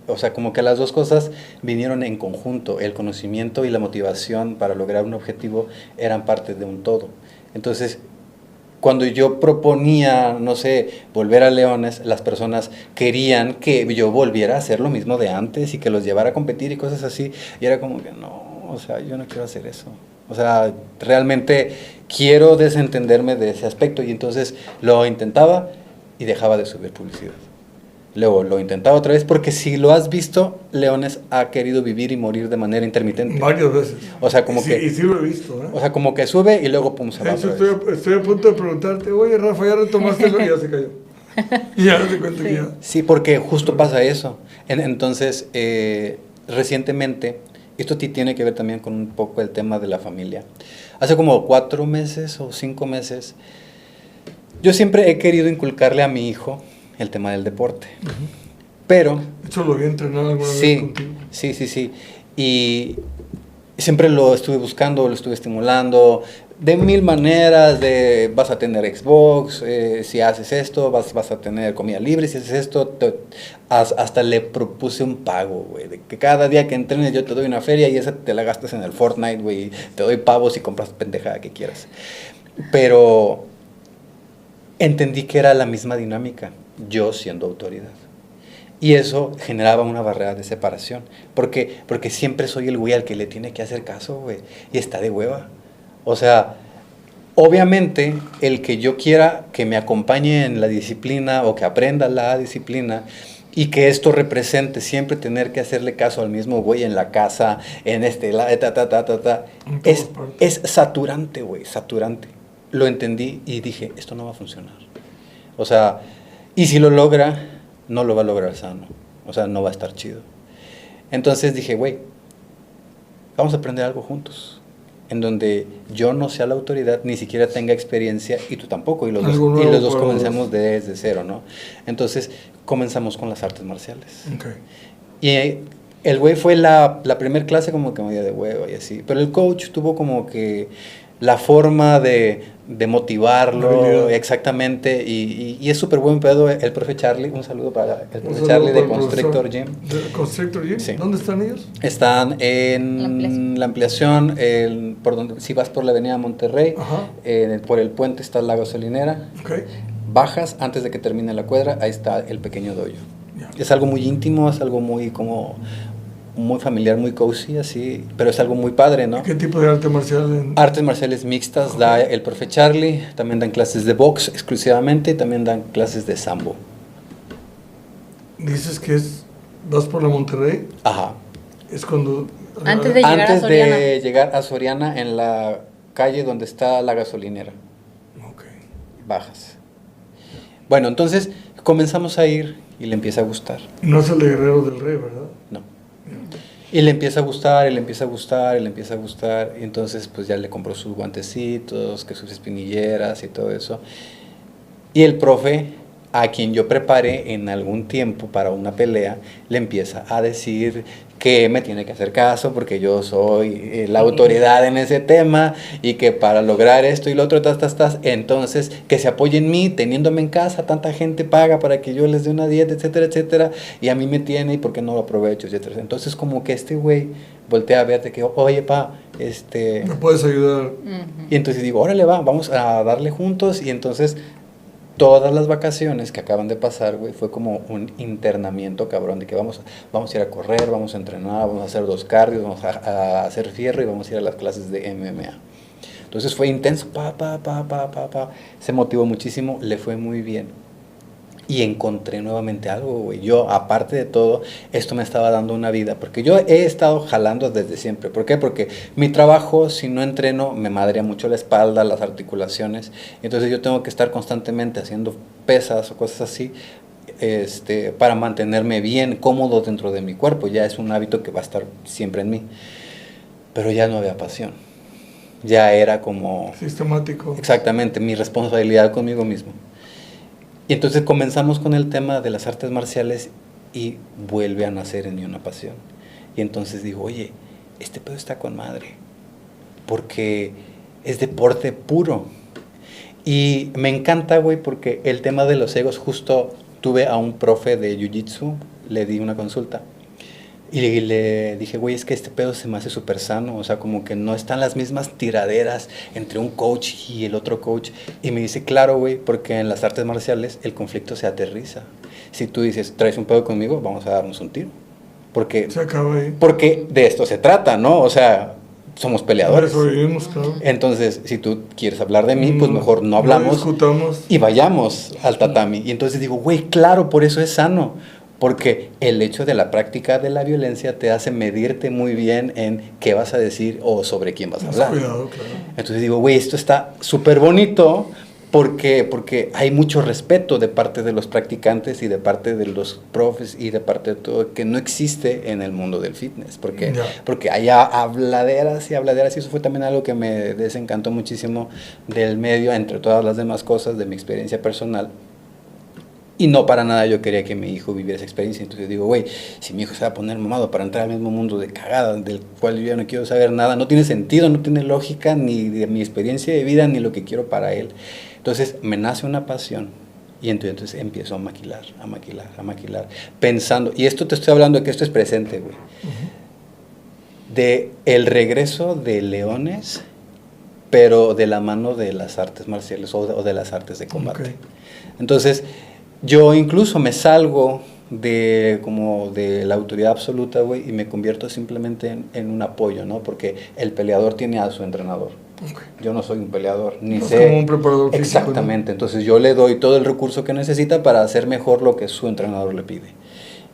o sea, como que las dos cosas vinieron en conjunto. El conocimiento y la motivación para lograr un objetivo eran parte de un todo. Entonces, cuando yo proponía, no sé, volver a Leones, las personas querían que yo volviera a hacer lo mismo de antes y que los llevara a competir y cosas así. Y era como que no, o sea, yo no quiero hacer eso. O sea, realmente quiero desentenderme de ese aspecto. Y entonces lo intentaba y dejaba de subir publicidad. Luego lo intentaba otra vez porque si lo has visto, Leones ha querido vivir y morir de manera intermitente. Varias veces. O sea, como sí, que... Y sí lo he visto, ¿eh? O sea, como que sube y luego pum, se va otra vez. Estoy a punto de preguntarte, oye, Rafa, ya retomaste lo y ya se cayó. Y ya no te cuento que ya. Sí, porque justo pasa eso. Entonces, recientemente, esto tiene que ver también con un poco el tema de la familia. Hace como 4 meses o 5 meses, yo siempre he querido inculcarle a mi hijo el tema del deporte. Pero... ¿Eso lo había entrenado alguna vez contigo? Sí. Y siempre lo estuve buscando, lo estuve estimulando de 1000 maneras, de vas a tener Xbox, si haces esto, vas a tener comida libre, si haces esto, hasta le propuse un pago, güey, de que cada día que entrenes yo te doy una feria y esa te la gastas en el Fortnite, güey, te doy pavos y compras pendejada que quieras. Pero entendí que era la misma dinámica, yo siendo autoridad. Y eso generaba una barrera de separación, porque siempre soy el güey al que le tiene que hacer caso, güey, y está de hueva. O sea, obviamente el que yo quiera que me acompañe en la disciplina o que aprenda la disciplina y que esto represente siempre tener que hacerle caso al mismo güey en la casa, en es saturante, güey, saturante. Lo entendí y dije, esto no va a funcionar. O sea, y si lo logra, no lo va a lograr sano. O sea, no va a estar chido. Entonces dije, güey, vamos a aprender algo juntos. En donde yo no sea la autoridad, ni siquiera tenga experiencia, y tú tampoco, y los dos comencemos desde cero, ¿no? Entonces, comenzamos con las artes marciales. Okay. Y el güey fue la primer clase como que medio de huevo y así, pero el coach tuvo como que la forma de motivarlo, exactamente, y es súper buen pedo el profe Charlie. Un saludo para el profe Charlie de Constrictor Gym. ¿De Constrictor Gym? Sí. ¿Dónde están ellos? Están en la ampliación, por donde, si vas por la avenida Monterrey, por el puente está la gasolinera, okay. Bajas antes de que termine la cuadra, ahí está el pequeño dojo. Yeah. Es algo muy íntimo, es algo muy muy familiar, muy cozy, así, pero es algo muy padre, ¿no? ¿Qué tipo de arte marcial? Artes marciales mixtas da el profe Charlie, también dan clases de box exclusivamente, y también dan clases de sambo. Dices que vas por la Monterrey. Ajá. Es cuando... Antes de llegar a Soriana. Antes de llegar a Soriana, en la calle donde está la gasolinera. Ok. Bajas. Bueno, entonces comenzamos a ir y le empieza a gustar. No es el de Guerrero del Rey, ¿verdad? No. Y le empieza a gustar, y le empieza a gustar, y le empieza a gustar. Y entonces pues ya le compró sus guantecitos, que sus espinilleras y todo eso. Y el profe, a quien yo preparé en algún tiempo para una pelea, le empieza a decir que me tiene que hacer caso porque yo soy la autoridad en ese tema, y que para lograr esto y lo otro, entonces que se apoye en mí, teniéndome en casa, tanta gente paga para que yo les dé una dieta, etcétera, etcétera, y a mí me tiene, y por qué no lo aprovecho, etcétera. Entonces como que este güey voltea a verte que, oye, pa, ¿me puedes ayudar? Y entonces digo, órale, vamos a darle juntos. Y entonces todas las vacaciones que acaban de pasar, güey, fue como un internamiento cabrón, de que vamos a ir a correr, vamos a entrenar, vamos a hacer 2 cardios, vamos a hacer fierro, y vamos a ir a las clases de MMA. Entonces fue intenso, se motivó muchísimo, le fue muy bien. Y encontré nuevamente algo, güey. Yo, aparte de todo, esto me estaba dando una vida, porque yo he estado jalando desde siempre. ¿Por qué? Porque mi trabajo, si no entreno, me madrea mucho la espalda, las articulaciones. Entonces yo tengo que estar constantemente haciendo pesas o cosas así, para mantenerme bien, cómodo dentro de mi cuerpo. Ya es un hábito que va a estar siempre en mí. Pero ya no había pasión. Ya era como... sistemático. Exactamente, mi responsabilidad conmigo mismo. Y entonces comenzamos con el tema de las artes marciales, y vuelve a nacer en mí una pasión. Y entonces digo, oye, este pedo está con madre, porque es deporte puro. Y me encanta, güey, porque el tema de los egos, justo tuve a un profe de Jiu-Jitsu, le di una consulta. Y le dije, güey, es que este pedo se me hace súper sano, o sea, como que no están las mismas tiraderas entre un coach y el otro coach. Y me dice, claro, güey, porque en las artes marciales el conflicto se aterriza. Si tú dices, traes un pedo conmigo, vamos a darnos un tiro. Porque, se acaba ahí. Porque de esto se trata, ¿no? O sea, somos peleadores. Por eso vivimos, claro. Entonces, si tú quieres hablar de mí, pues mejor no hablamos, discutamos, y vayamos al tatami. Y entonces digo, güey, claro, por eso es sano. Porque el hecho de la práctica de la violencia te hace medirte muy bien en qué vas a decir o sobre quién vas a hablar. Cuidado, claro. Entonces digo, güey, esto está súper bonito, Porque hay mucho respeto de parte de los practicantes y de parte de los profes y de parte de todo que no existe en el mundo del fitness. Porque hay habladeras y habladeras, y eso fue también algo que me desencantó muchísimo del medio, entre todas las demás cosas de mi experiencia personal. Y no para nada yo quería que mi hijo viviera esa experiencia. Entonces digo, güey, si mi hijo se va a poner mamado para entrar al mismo mundo de cagada, del cual yo ya no quiero saber nada, no tiene sentido, no tiene lógica, ni de mi experiencia de vida, ni lo que quiero para él. Entonces me nace una pasión y entonces empiezo a maquilar, pensando, y esto te estoy hablando de que esto es presente, güey, de el regreso de Leones, pero de la mano de las artes marciales o de las artes de combate. Okay. Entonces, yo incluso me salgo como de la autoridad absoluta, güey, y me convierto simplemente en un apoyo, ¿no? Porque el peleador tiene a su entrenador. Okay. Yo no soy un peleador, ni sé. Como un preparador físico. Exactamente, ¿no? Entonces yo le doy todo el recurso que necesita para hacer mejor lo que su entrenador le pide.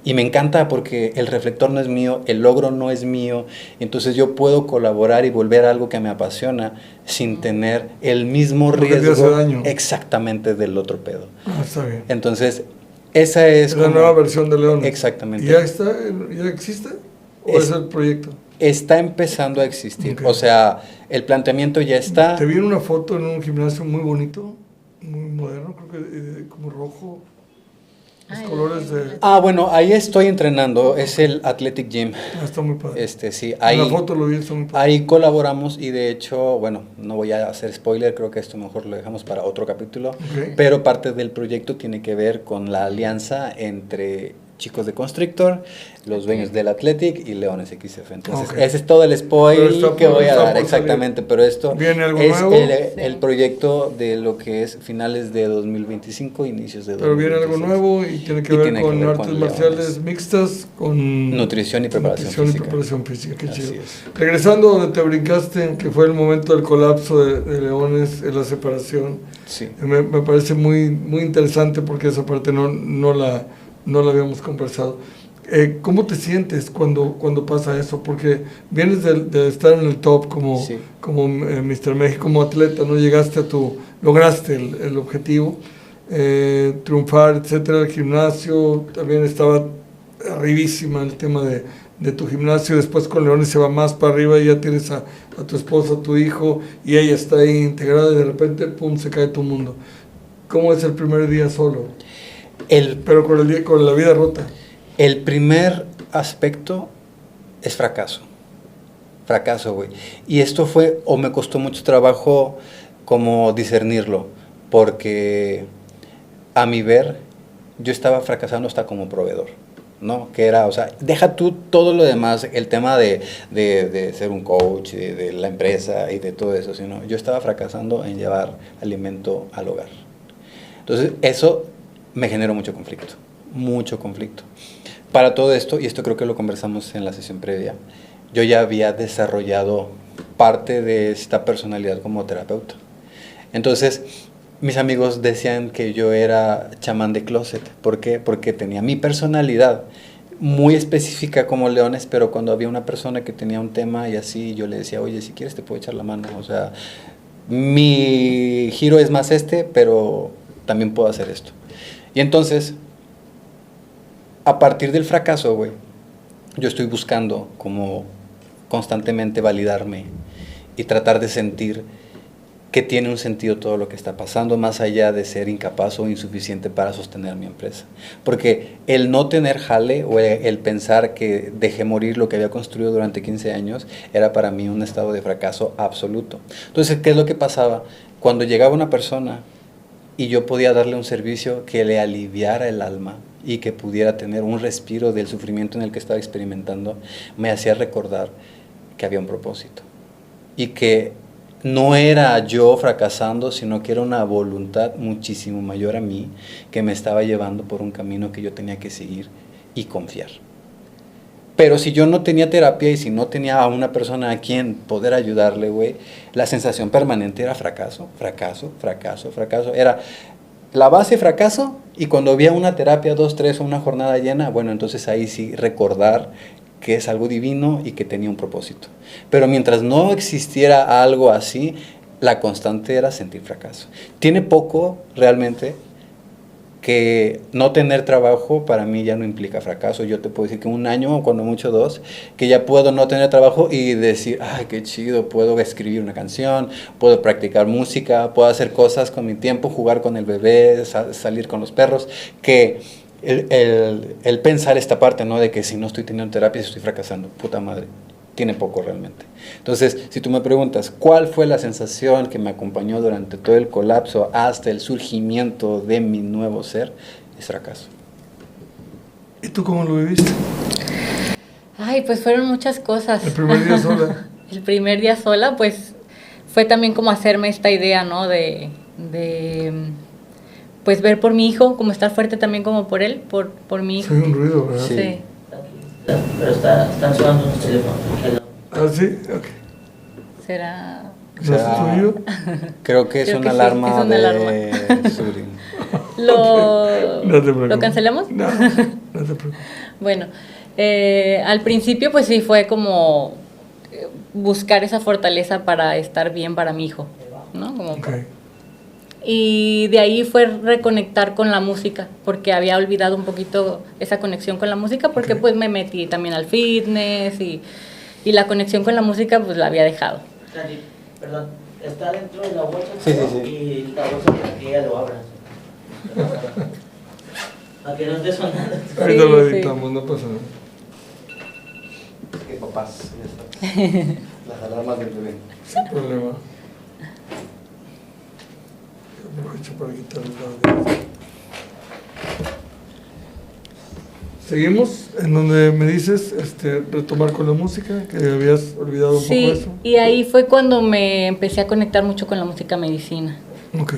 Y me encanta porque el reflector no es mío, el logro no es mío, entonces yo puedo colaborar y volver a algo que me apasiona sin tener el mismo riesgo exactamente del otro pedo. Está bien. Entonces, esa es la nueva versión de Leones. Exactamente. ¿Y ya está? ¿Ya existe? ¿O es el proyecto? Está empezando a existir. Okay. O sea, el planteamiento ya está. Te vi en una foto en un gimnasio muy bonito, muy moderno, creo que como rojo. Los colores de... bueno, ahí estoy entrenando, es el Athletic Gym. Está muy padre. Sí, ahí, en la foto lo vi, está muy padre. Ahí colaboramos y de hecho, bueno, no voy a hacer spoiler, creo que esto mejor lo dejamos para otro capítulo, okay. Pero parte del proyecto tiene que ver con la alianza entre chicos de Constrictor, los dueños del Athletic y Leones XF. Entonces, okay. Ese es todo el spoil que voy a dar, exactamente. Pero esto ¿viene algo es nuevo? El proyecto de lo que es finales de 2025, inicios de 2026. Pero viene algo nuevo y tiene que ver con artes marciales mixtas, con nutrición y preparación física. Qué chido. Regresando donde te brincaste, que fue el momento del colapso de Leones, en la separación. Sí. Me parece muy, muy interesante porque esa parte no la habíamos conversado. ¿Cómo te sientes cuando pasa eso? Porque vienes de estar en el top como Mr. México, como atleta, ¿no? Lograste el objetivo, triunfar, etcétera. El gimnasio también estaba arribísima el tema de tu gimnasio. Después con Leones se va más para arriba y ya tienes a tu esposa, a tu hijo, y ella está ahí integrada y de repente, pum, se cae tu mundo. ¿Cómo es el primer día solo? Pero con la vida rota. El primer aspecto es fracaso. Fracaso, güey. Y esto me costó mucho trabajo como discernirlo, porque a mi ver, yo estaba fracasando hasta como proveedor, ¿no? Que era, o sea, deja tú todo lo demás, el tema de ser un coach, de la empresa y de todo eso, sino yo estaba fracasando en llevar alimento al hogar. Entonces, eso me generó mucho conflicto. Para todo esto, y esto creo que lo conversamos en la sesión previa, yo ya había desarrollado parte de esta personalidad como terapeuta. Entonces, mis amigos decían que yo era chamán de closet. ¿Por qué? Porque tenía mi personalidad muy específica como Leones, pero cuando había una persona que tenía un tema y así, yo le decía, oye, si quieres te puedo echar la mano. O sea, mi giro es más pero también puedo hacer esto. Y entonces, a partir del fracaso, güey, yo estoy buscando como constantemente validarme y tratar de sentir que tiene un sentido todo lo que está pasando, más allá de ser incapaz o insuficiente para sostener mi empresa. Porque el no tener jale o el pensar que dejé morir lo que había construido durante 15 años era para mí un estado de fracaso absoluto. Entonces, ¿qué es lo que pasaba? Cuando llegaba una persona y yo podía darle un servicio que le aliviara el alma y que pudiera tener un respiro del sufrimiento en el que estaba experimentando, me hacía recordar que había un propósito y que no era yo fracasando, sino que era una voluntad muchísimo mayor a mí que me estaba llevando por un camino que yo tenía que seguir y confiar. Pero si yo no tenía terapia y si no tenía a una persona a quien poder ayudarle, güey, la sensación permanente era fracaso. Era la base fracaso, y cuando había una terapia, 2, 3 o una jornada llena, bueno, entonces ahí sí recordar que es algo divino y que tenía un propósito. Pero mientras no existiera algo así, la constante era sentir fracaso. Tiene poco realmente que no tener trabajo para mí ya no implica fracaso. Yo te puedo decir que 1 año, o cuando mucho 2, que ya puedo no tener trabajo y decir, ay, qué chido, puedo escribir una canción, puedo practicar música, puedo hacer cosas con mi tiempo, jugar con el bebé, salir con los perros, que el pensar esta parte, ¿no? De que si no estoy teniendo terapia, estoy fracasando, puta madre, tiene poco realmente. Entonces, si tú me preguntas, ¿cuál fue la sensación que me acompañó durante todo el colapso hasta el surgimiento de mi nuevo ser? Es fracaso. ¿Y tú cómo lo viviste? Ay, pues fueron muchas cosas. El primer día sola. El primer día sola, pues fue también como hacerme esta idea, ¿no? De pues ver por mi hijo, como estar fuerte también como por él, por mi hijo. Soy un ruido, ¿verdad? Sí. Pero están sonando unos teléfonos. ¿Ah, sí? Ok. ¿Será? ¿No es tuyo? Creo que es Creo una que sí, alarma es una alarma. de Suri. No te preocupes. ¿Lo cancelamos? No, no te preocupes. Bueno, al principio pues sí fue como buscar esa fortaleza para estar bien para mi hijo, ¿no? Como, Ok. y de ahí fue reconectar con la música, porque había olvidado un poquito esa conexión con la música, porque Ok. pues me metí también al fitness y la conexión con la música pues la había dejado. Sandy, perdón, está dentro de la bolsa, Sí, ¿no? sí, sí. Y la bolsa para que ella lo abra. Para que no esté sonando. Ahorita lo sí. editamos, no pasa nada. Que papás, ya está. Las alarmas del bebé. Sin problema. Aprovecho para quitar el audio. Seguimos en donde me dices retomar con la música, que habías olvidado un poco Sí, eso. y ahí fue cuando me empecé a conectar mucho con la música medicina. Ok.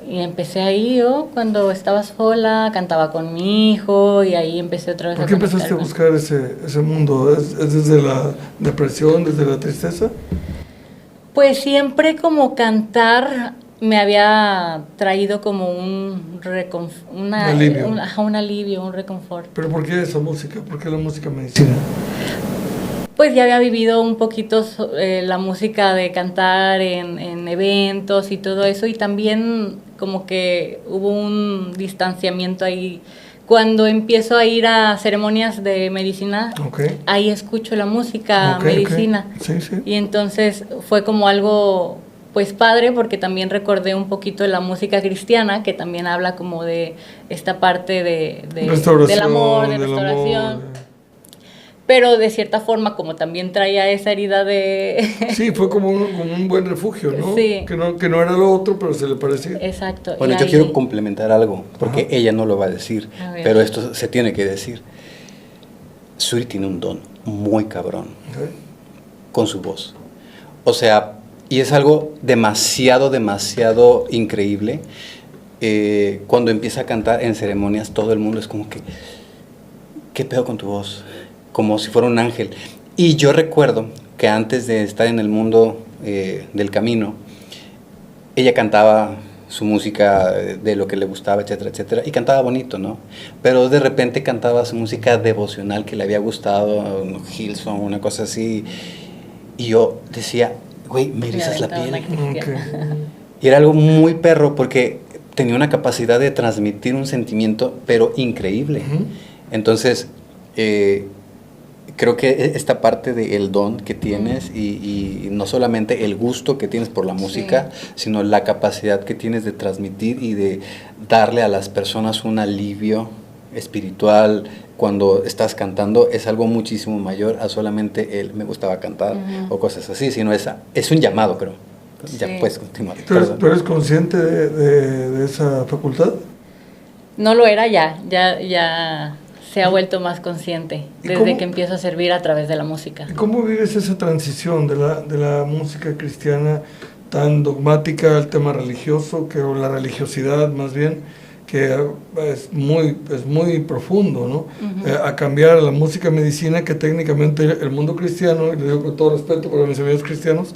Y empecé ahí yo, cuando estaba sola, cantaba con mi hijo y ahí empecé otra vez ¿Por a qué empezaste a conectarme. buscar ese mundo? ¿Es desde la depresión, desde la tristeza? Pues siempre como cantar me había traído como un alivio. un alivio, un reconfort. ¿Pero por qué esa música? ¿Por qué la música medicina? Pues ya había vivido un poquito la música de cantar en eventos y todo eso, y también como que hubo un distanciamiento ahí. Cuando empiezo a ir a ceremonias de medicina, Ok. ahí escucho la música Ok, medicina. ok. Sí, sí. Y entonces fue como algo pues padre, porque también recordé un poquito de la música cristiana, que también habla como de esta parte Restauración, del amor, de del restauración. amor. Pero de cierta forma, como también traía esa herida de... Sí, fue como un buen refugio, ¿no? Sí. Que no era lo otro, pero se le parecía. Exacto. Bueno, y yo ahí- quiero complementar algo, porque Ajá. ella no lo va a decir, A ver. pero esto se tiene que decir. Suri tiene un don muy cabrón Ok. con su voz. O sea, y es algo demasiado increíble. Cuando empieza a cantar en ceremonias, todo el mundo es como que, ¿qué pedo con tu voz? Como si fuera un ángel. Y yo recuerdo que antes de estar en el mundo del camino, ella cantaba su música de lo que le gustaba, etcétera, etcétera, y cantaba bonito, ¿no? Pero de repente cantaba su música devocional que le había gustado, Hillsong, una cosa así, y yo decía, güey, me erizas la aventaba piel. una Ok. cristiana. Y era algo muy perro porque tenía una capacidad de transmitir un sentimiento, pero increíble. Ujú. Entonces, creo que esta parte del don que tienes y no solamente el gusto que tienes por la música, sino la capacidad que tienes de transmitir y de darle a las personas un alivio espiritual cuando estás cantando es algo muchísimo mayor a solamente el me gustaba cantar o cosas así, sino es un llamado, creo. Ya Sí. puedes continuar. Entonces, ¿tú eres consciente de esa facultad? No lo era ya se ha vuelto más consciente ¿Y desde cómo? que empiezo a servir a través de la música. ¿Y cómo vives esa transición de la música cristiana tan dogmática al tema religioso, o la religiosidad más bien, que es muy profundo, ¿no? A cambiar a la música medicina, que técnicamente el mundo cristiano, y lo digo con todo respeto para mis amigos cristianos,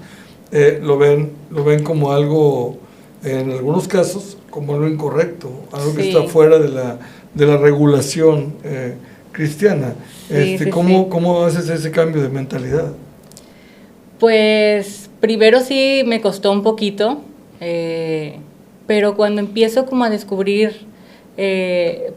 lo ven como algo, en algunos casos, como algo incorrecto, algo que Sí. está fuera de la regulación cristiana. Sí, sí, ¿Cómo, sí. ¿Cómo haces ese cambio de mentalidad? Pues primero sí me costó un poquito, pero cuando empiezo como a descubrir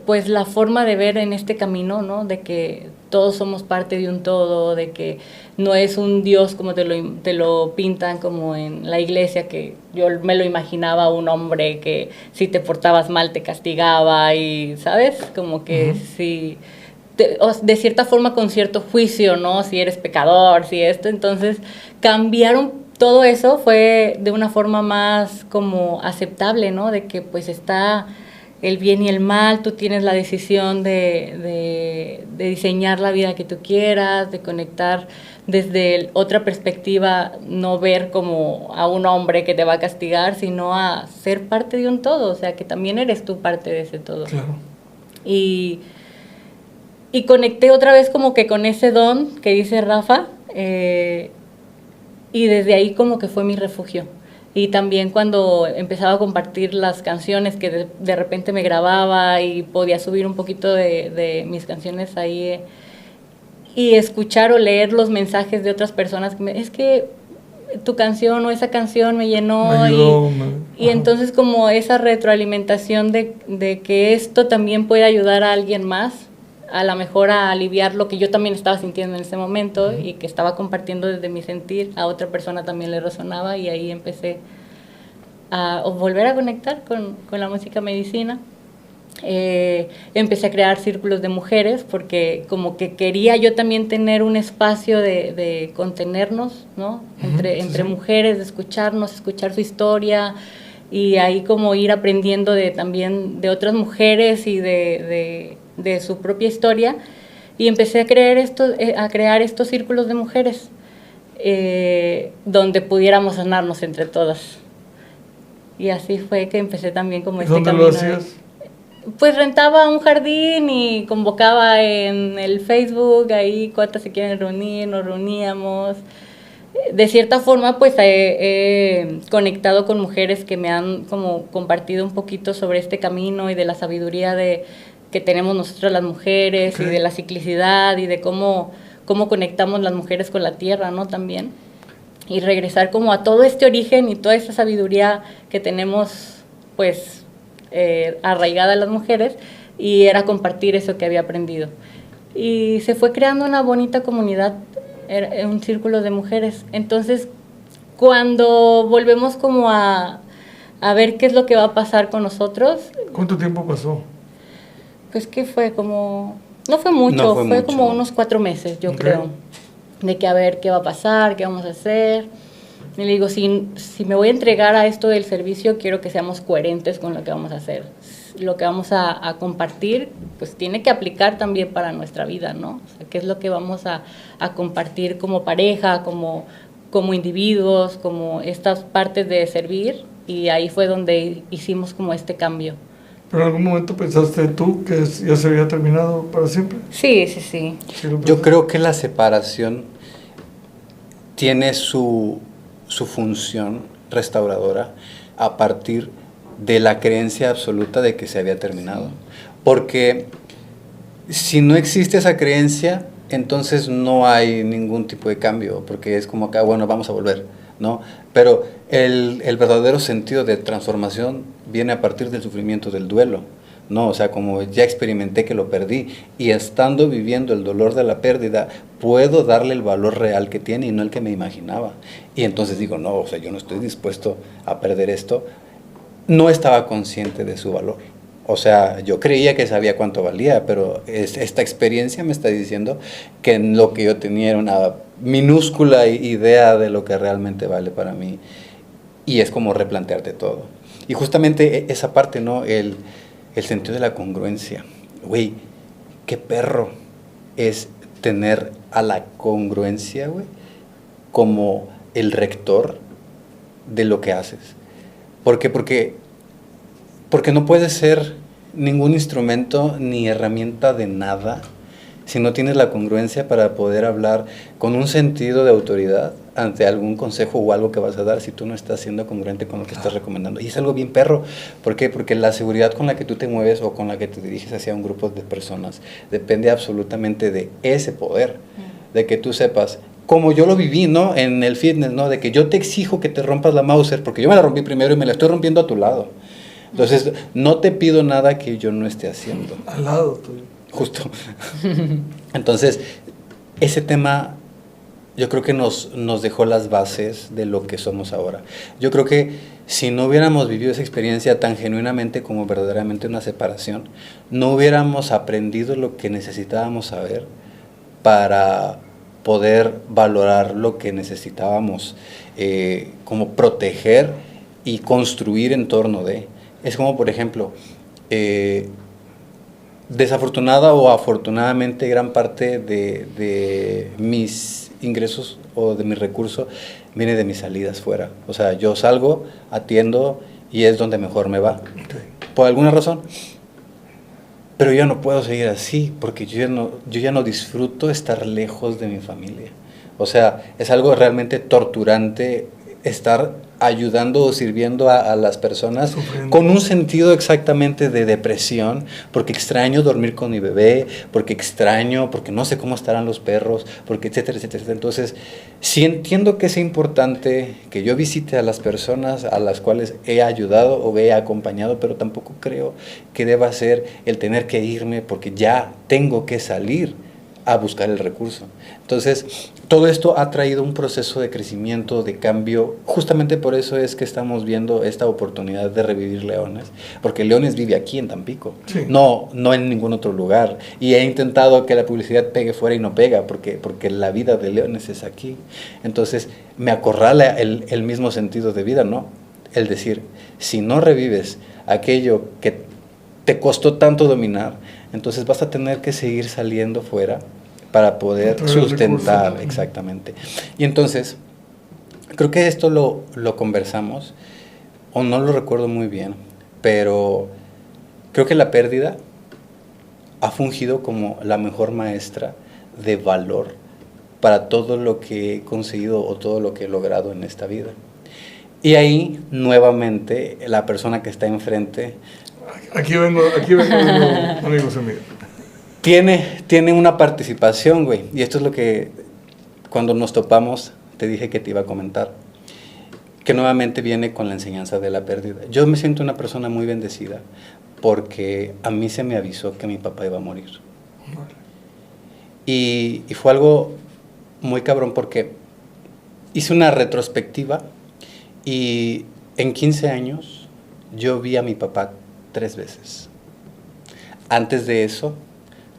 pues la forma de ver en este camino, ¿no? De que todos somos parte de un todo, de que no es un Dios como te lo pintan como en la iglesia, que yo me lo imaginaba un hombre que si te portabas mal te castigaba y, ¿sabes? Como que si... de cierta forma con cierto juicio, ¿no? Si eres pecador, si esto, entonces cambiaron todo eso, fue de una forma más como aceptable, ¿no? De que pues está el bien y el mal, tú tienes la decisión de diseñar la vida que tú quieras, de conectar desde otra perspectiva, no ver como a un hombre que te va a castigar, sino a ser parte de un todo, o sea, que también eres tú parte de ese todo. Claro. Y conecté otra vez como que con ese don que dice Rafa, y desde ahí como que fue mi refugio. Y también cuando empezaba a compartir las canciones que de repente me grababa y podía subir un poquito de mis canciones ahí, y escuchar o leer los mensajes de otras personas que es que tu canción o esa canción me llenó, Me ayudó, y entonces como esa retroalimentación de que esto también puede ayudar a alguien más, a lo mejor a aliviar lo que yo también estaba sintiendo en ese momento y que estaba compartiendo desde mi sentir, a otra persona también le resonaba, y ahí empecé a volver a conectar con la música medicina. Empecé a crear círculos de mujeres porque como que quería yo también tener un espacio de contenernos, ¿no? Entre mujeres, de escucharnos, escuchar su historia, y ahí como ir aprendiendo también de otras mujeres y de su propia historia, y empecé a crear estos círculos de mujeres donde pudiéramos sanarnos entre todas. Y así fue que empecé también como este camino. ¿Dónde lo hacías? Pues rentaba un jardín y convocaba en el Facebook, ahí cuántas se quieren reunir, nos reuníamos. De cierta forma, pues he conectado con mujeres que me han como compartido un poquito sobre este camino y de la sabiduría que tenemos nosotras las mujeres, y de la ciclicidad y de cómo conectamos las mujeres con la tierra, ¿no? También. Y regresar como a todo este origen y toda esta sabiduría que tenemos, pues, arraigada a las mujeres, y era compartir eso que había aprendido. Y se fue creando una bonita comunidad, un círculo de mujeres. Entonces, cuando volvemos como a ver qué es lo que va a pasar con nosotros. ¿Cuánto tiempo pasó? Pues que fue como, no fue mucho, fue como unos 4 meses, yo creo, de que a ver qué va a pasar, qué vamos a hacer. Y le digo, si me voy a entregar a esto del servicio, quiero que seamos coherentes con lo que vamos a hacer. Lo que vamos a compartir, pues tiene que aplicar también para nuestra vida, ¿no? O sea, qué es lo que vamos a compartir como pareja, como individuos, como estas partes de servir, y ahí fue donde hicimos como este cambio. ¿Pero en algún momento pensaste tú que ya se había terminado para siempre? Sí. Yo creo que la separación tiene su función restauradora a partir de la creencia absoluta de que se había terminado. Porque si no existe esa creencia, entonces no hay ningún tipo de cambio, porque es como que, bueno, vamos a volver, ¿no? Pero el verdadero sentido de transformación viene a partir del sufrimiento del duelo, ¿no? O sea, como ya experimenté que lo perdí, y estando viviendo el dolor de la pérdida, puedo darle el valor real que tiene y no el que me imaginaba. Y entonces digo, no, o sea, yo no estoy dispuesto a perder esto. No estaba consciente de su valor. O sea, yo creía que sabía cuánto valía, pero esta experiencia me está diciendo que lo que yo tenía era una minúscula idea de lo que realmente vale para mí. Y es como replantearte todo. Y justamente esa parte, ¿no? El sentido de la congruencia. Güey, qué perro es tener a la congruencia, güey, como el rector de lo que haces. ¿Por qué? Porque no puedes ser ningún instrumento ni herramienta de nada si no tienes la congruencia para poder hablar con un sentido de autoridad ante algún consejo o algo que vas a dar, si tú no estás siendo congruente con lo que estás recomendando. Y es algo bien perro. ¿Por qué? Porque la seguridad con la que tú te mueves o con la que te diriges hacia un grupo de personas depende absolutamente de ese poder, de que tú sepas como yo lo viví, ¿no? En el fitness, ¿no? De que yo te exijo que te rompas la Mauser, porque yo me la rompí primero y me la estoy rompiendo a tu lado. Entonces, no te pido nada que yo no esté haciendo. Al lado tuyo. Justo. Entonces, ese tema yo creo que nos dejó las bases de lo que somos ahora. Yo creo que si no hubiéramos vivido esa experiencia tan genuinamente como verdaderamente una separación, no hubiéramos aprendido lo que necesitábamos saber para poder valorar lo que necesitábamos, como proteger y construir en torno de. Es como, por ejemplo, desafortunada o afortunadamente gran parte de mis ingresos o de mi recurso viene de mis salidas fuera. O sea, yo salgo, atiendo y es donde mejor me va. Por alguna razón. Pero yo no puedo seguir así porque yo ya no disfruto estar lejos de mi familia. O sea, es algo realmente torturante estar ayudando o sirviendo a las personas con un sentido exactamente de depresión, porque extraño dormir con mi bebé, porque no sé cómo estarán los perros, porque etcétera, etcétera. Entonces, sí entiendo que es importante que yo visite a las personas a las cuales he ayudado o he acompañado, pero tampoco creo que deba ser el tener que irme porque ya tengo que salir a buscar el recurso. Entonces, todo esto ha traído un proceso de crecimiento, de cambio. Justamente por eso es que estamos viendo esta oportunidad de revivir Leones, porque Leones vive aquí en Tampico, sí. no en ningún otro lugar. Y he intentado que la publicidad pegue fuera y no pega, porque la vida de Leones es aquí. Entonces, me acorrala el mismo sentido de vida, ¿no? El decir, si no revives aquello que te costó tanto dominar, entonces vas a tener que seguir saliendo fuera para poder sustentar, exactamente. Y entonces, creo que esto lo conversamos, o no lo recuerdo muy bien, pero creo que la pérdida ha fungido como la mejor maestra de valor para todo lo que he conseguido o todo lo que he logrado en esta vida. Y ahí, nuevamente, la persona que está enfrente... Aquí vengo amigos y amigas. Tiene una participación, güey. Y esto es lo que cuando nos topamos te dije que te iba a comentar. Que nuevamente viene con la enseñanza de la pérdida. Yo me siento una persona muy bendecida porque a mí se me avisó que mi papá iba a morir. Y fue algo muy cabrón porque hice una retrospectiva y en 15 años yo vi a mi papá 3 veces. Antes de eso,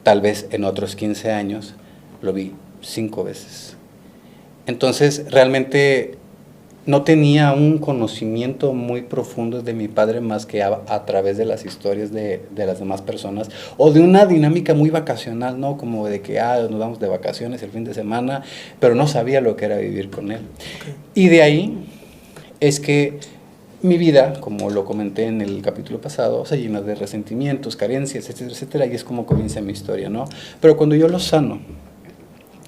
tal vez en otros 15 años, lo vi 5 veces. Entonces, realmente no tenía un conocimiento muy profundo de mi padre más que a través de las historias de las demás personas o de una dinámica muy vacacional, ¿no? Como de que nos vamos de vacaciones el fin de semana, pero no sabía lo que era vivir con él. Okay. Y de ahí es que mi vida, como lo comenté en el capítulo pasado, se llena de resentimientos, carencias, etcétera, etcétera, y es como comienza mi historia, ¿no? Pero cuando yo lo sano,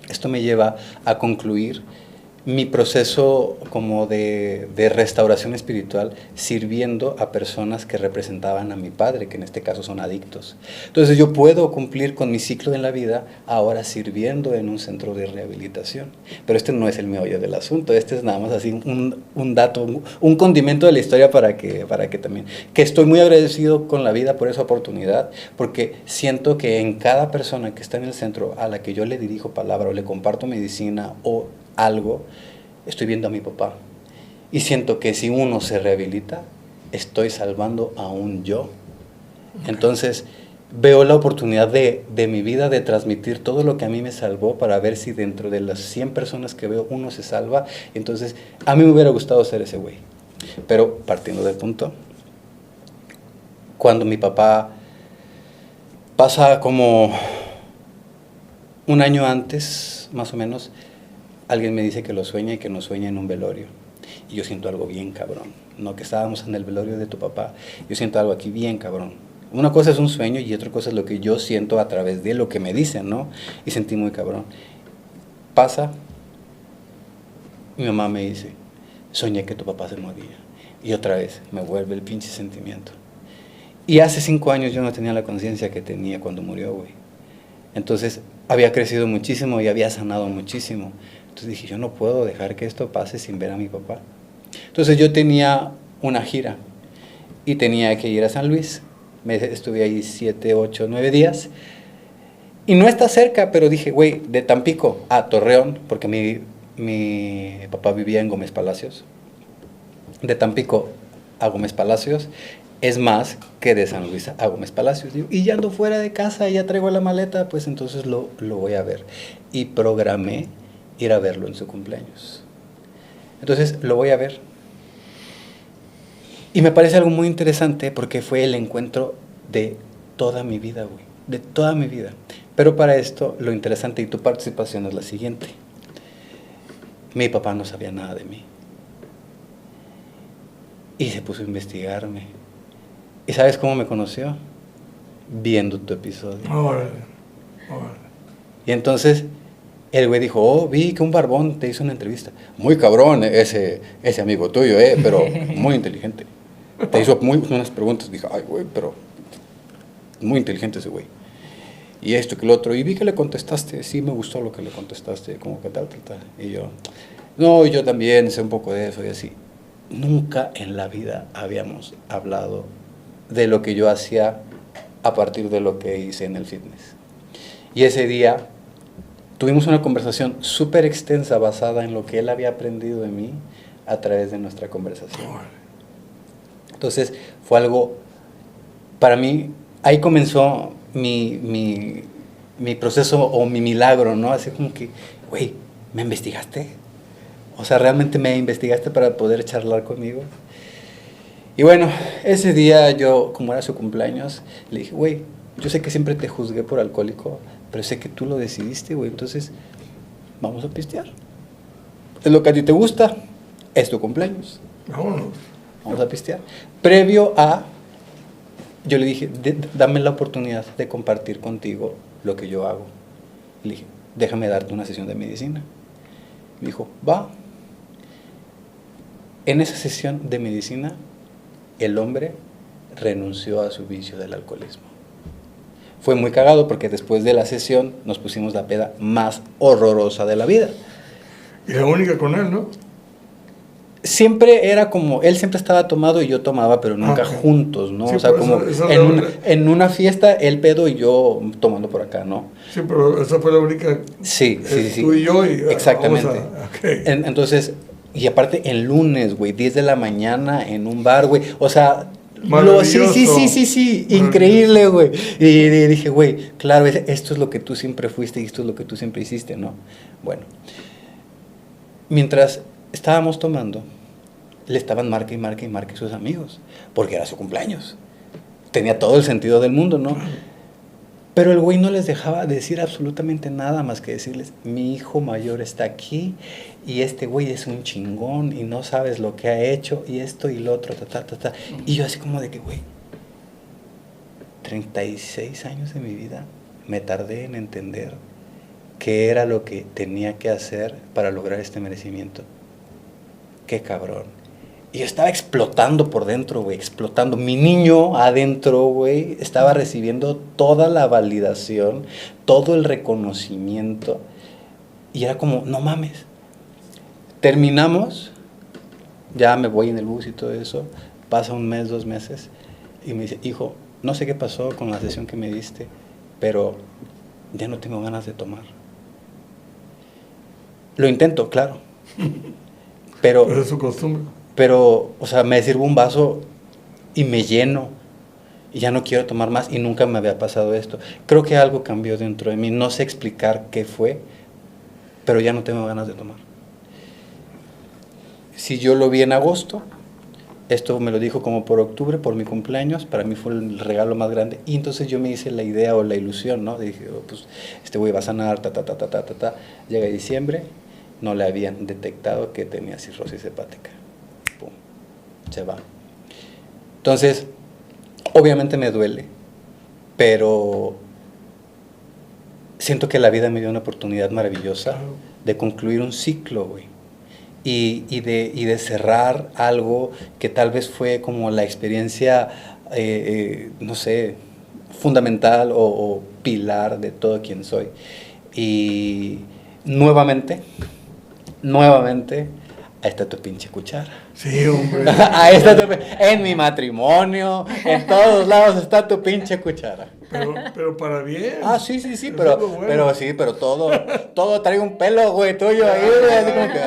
esto me lleva a concluir mi proceso como de restauración espiritual sirviendo a personas que representaban a mi padre, que en este caso son adictos. Entonces yo puedo cumplir con mi ciclo en la vida ahora sirviendo en un centro de rehabilitación. Pero este no es el meollo del asunto, este es nada más así un dato, un condimento de la historia para que también, que estoy muy agradecido con la vida por esa oportunidad, porque siento que en cada persona que está en el centro a la que yo le dirijo palabra o le comparto medicina o algo, estoy viendo a mi papá y siento que si uno se rehabilita estoy salvando a un yo. Entonces veo la oportunidad de mi vida de transmitir todo lo que a mí me salvó para ver si dentro de las 100 personas que veo uno se salva. Entonces a mí me hubiera gustado ser ese güey, pero partiendo del punto, cuando mi papá pasa como un año antes más o menos, alguien me dice que lo sueña y que no sueña en un velorio. Y yo siento algo bien cabrón. No, que estábamos en el velorio de tu papá. Yo siento algo aquí bien cabrón. Una cosa es un sueño y otra cosa es lo que yo siento a través de lo que me dicen, ¿no? Y sentí muy cabrón. Pasa. Mi mamá me dice, soñé que tu papá se moría. Y otra vez me vuelve el pinche sentimiento. Y hace 5 años yo no tenía la conciencia que tenía cuando murió, güey. Entonces había crecido muchísimo y había sanado muchísimo. Entonces dije, yo no puedo dejar que esto pase sin ver a mi papá. Entonces yo tenía una gira y tenía que ir a San Luis. Estuve ahí 7, 8, 9 días. Y no está cerca, pero dije, güey, de Tampico a Torreón, porque mi papá vivía en Gómez Palacios. De Tampico a Gómez Palacios es más que de San Luis a Gómez Palacios. Digo, y ya ando fuera de casa, ya traigo la maleta, pues entonces lo voy a ver. Y programé ir a verlo en su cumpleaños. Entonces lo voy a ver. Y me parece algo muy interesante porque fue el encuentro de toda mi vida, güey. De toda mi vida. Pero para esto, lo interesante y tu participación es la siguiente. Mi papá no sabía nada de mí. Y se puso a investigarme. ¿Y sabes cómo me conoció? Viendo tu episodio. Órale. Y entonces el güey dijo, oh, vi que un barbón te hizo una entrevista. Muy cabrón ese amigo tuyo, pero muy inteligente. Te hizo unas preguntas. Dije, ay, güey, pero muy inteligente ese güey. Y esto que lo otro. Y vi que le contestaste. Sí, me gustó lo que le contestaste. Como que tal. Y yo, no, yo también sé un poco de eso y así. Nunca en la vida habíamos hablado de lo que yo hacía a partir de lo que hice en el fitness. Y ese día tuvimos una conversación súper extensa basada en lo que él había aprendido de mí a través de nuestra conversación. Entonces fue algo, para mí, ahí comenzó mi proceso o mi milagro, ¿no? Así como que, güey, ¿me investigaste? O sea, ¿realmente me investigaste para poder charlar conmigo? Y bueno, ese día yo, como era su cumpleaños, le dije, güey, yo sé que siempre te juzgué por alcohólico, pero sé que tú lo decidiste, güey, entonces vamos a pistear. Es lo que a ti te gusta, es tu cumpleaños. Vámonos. Vamos a pistear. Previo a, yo le dije, dame la oportunidad de compartir contigo lo que yo hago. Le dije, déjame darte una sesión de medicina. Me dijo, va. En esa sesión de medicina, el hombre renunció a su vicio del alcoholismo. Fue muy cagado porque después de la sesión nos pusimos la peda más horrorosa de la vida. Y la única con él, ¿no? Siempre era como, él siempre estaba tomado y yo tomaba, pero nunca juntos, ¿no? Sí, o sea, como eso en una fiesta, él pedo y yo tomando por acá, ¿no? Sí, pero esa fue la única. Sí. Tú y yo. Y, exactamente. Okay. Entonces, y aparte en lunes, güey, 10 de la mañana en un bar, güey, o sea... Sí, increíble, güey. Y dije, güey, claro, esto es lo que tú siempre fuiste y esto es lo que tú siempre hiciste, ¿no? Bueno, mientras estábamos tomando, le estaban marque sus amigos, porque era su cumpleaños. Tenía todo el sentido del mundo, ¿no? Pero el güey no les dejaba decir absolutamente nada más que decirles, mi hijo mayor está aquí y este güey es un chingón y no sabes lo que ha hecho y esto y lo otro, Y yo así como de que, güey, 36 años de mi vida me tardé en entender qué era lo que tenía que hacer para lograr este merecimiento. Qué cabrón. Y yo estaba explotando por dentro, güey, explotando. Mi niño adentro, güey, estaba recibiendo toda la validación, todo el reconocimiento. Y era como, no mames. Terminamos, ya me voy en el bus y todo eso. Pasa un mes, 2 meses. Y me dice, hijo, no sé qué pasó con la sesión que me diste, pero ya no tengo ganas de tomar. Lo intento, claro. Pero es su costumbre. Pero, o sea, me sirvo un vaso y me lleno y ya no quiero tomar más y nunca me había pasado esto. Creo que algo cambió dentro de mí, no sé explicar qué fue, pero ya no tengo ganas de tomar. Si yo lo vi en agosto, esto me lo dijo como por octubre, por mi cumpleaños, para mí fue el regalo más grande y entonces yo me hice la idea o la ilusión, ¿no? Dije, oh, pues este güey va a sanar, Llega diciembre, no le habían detectado que tenía cirrosis hepática. Pum, se va. Entonces, obviamente me duele, pero siento que la vida me dio una oportunidad maravillosa de concluir un ciclo, güey. Y de cerrar algo que tal vez fue como la experiencia, no sé, fundamental o pilar de todo quien soy. Y nuevamente nuevamente, ahí está tu pinche cuchara. Sí, hombre. Ahí está en mi matrimonio, en todos lados está tu pinche cuchara. Pero para bien. Ah, sí, Eso es pero, lo bueno. pero todo trae un pelo, güey, tuyo ahí, güey, así como que,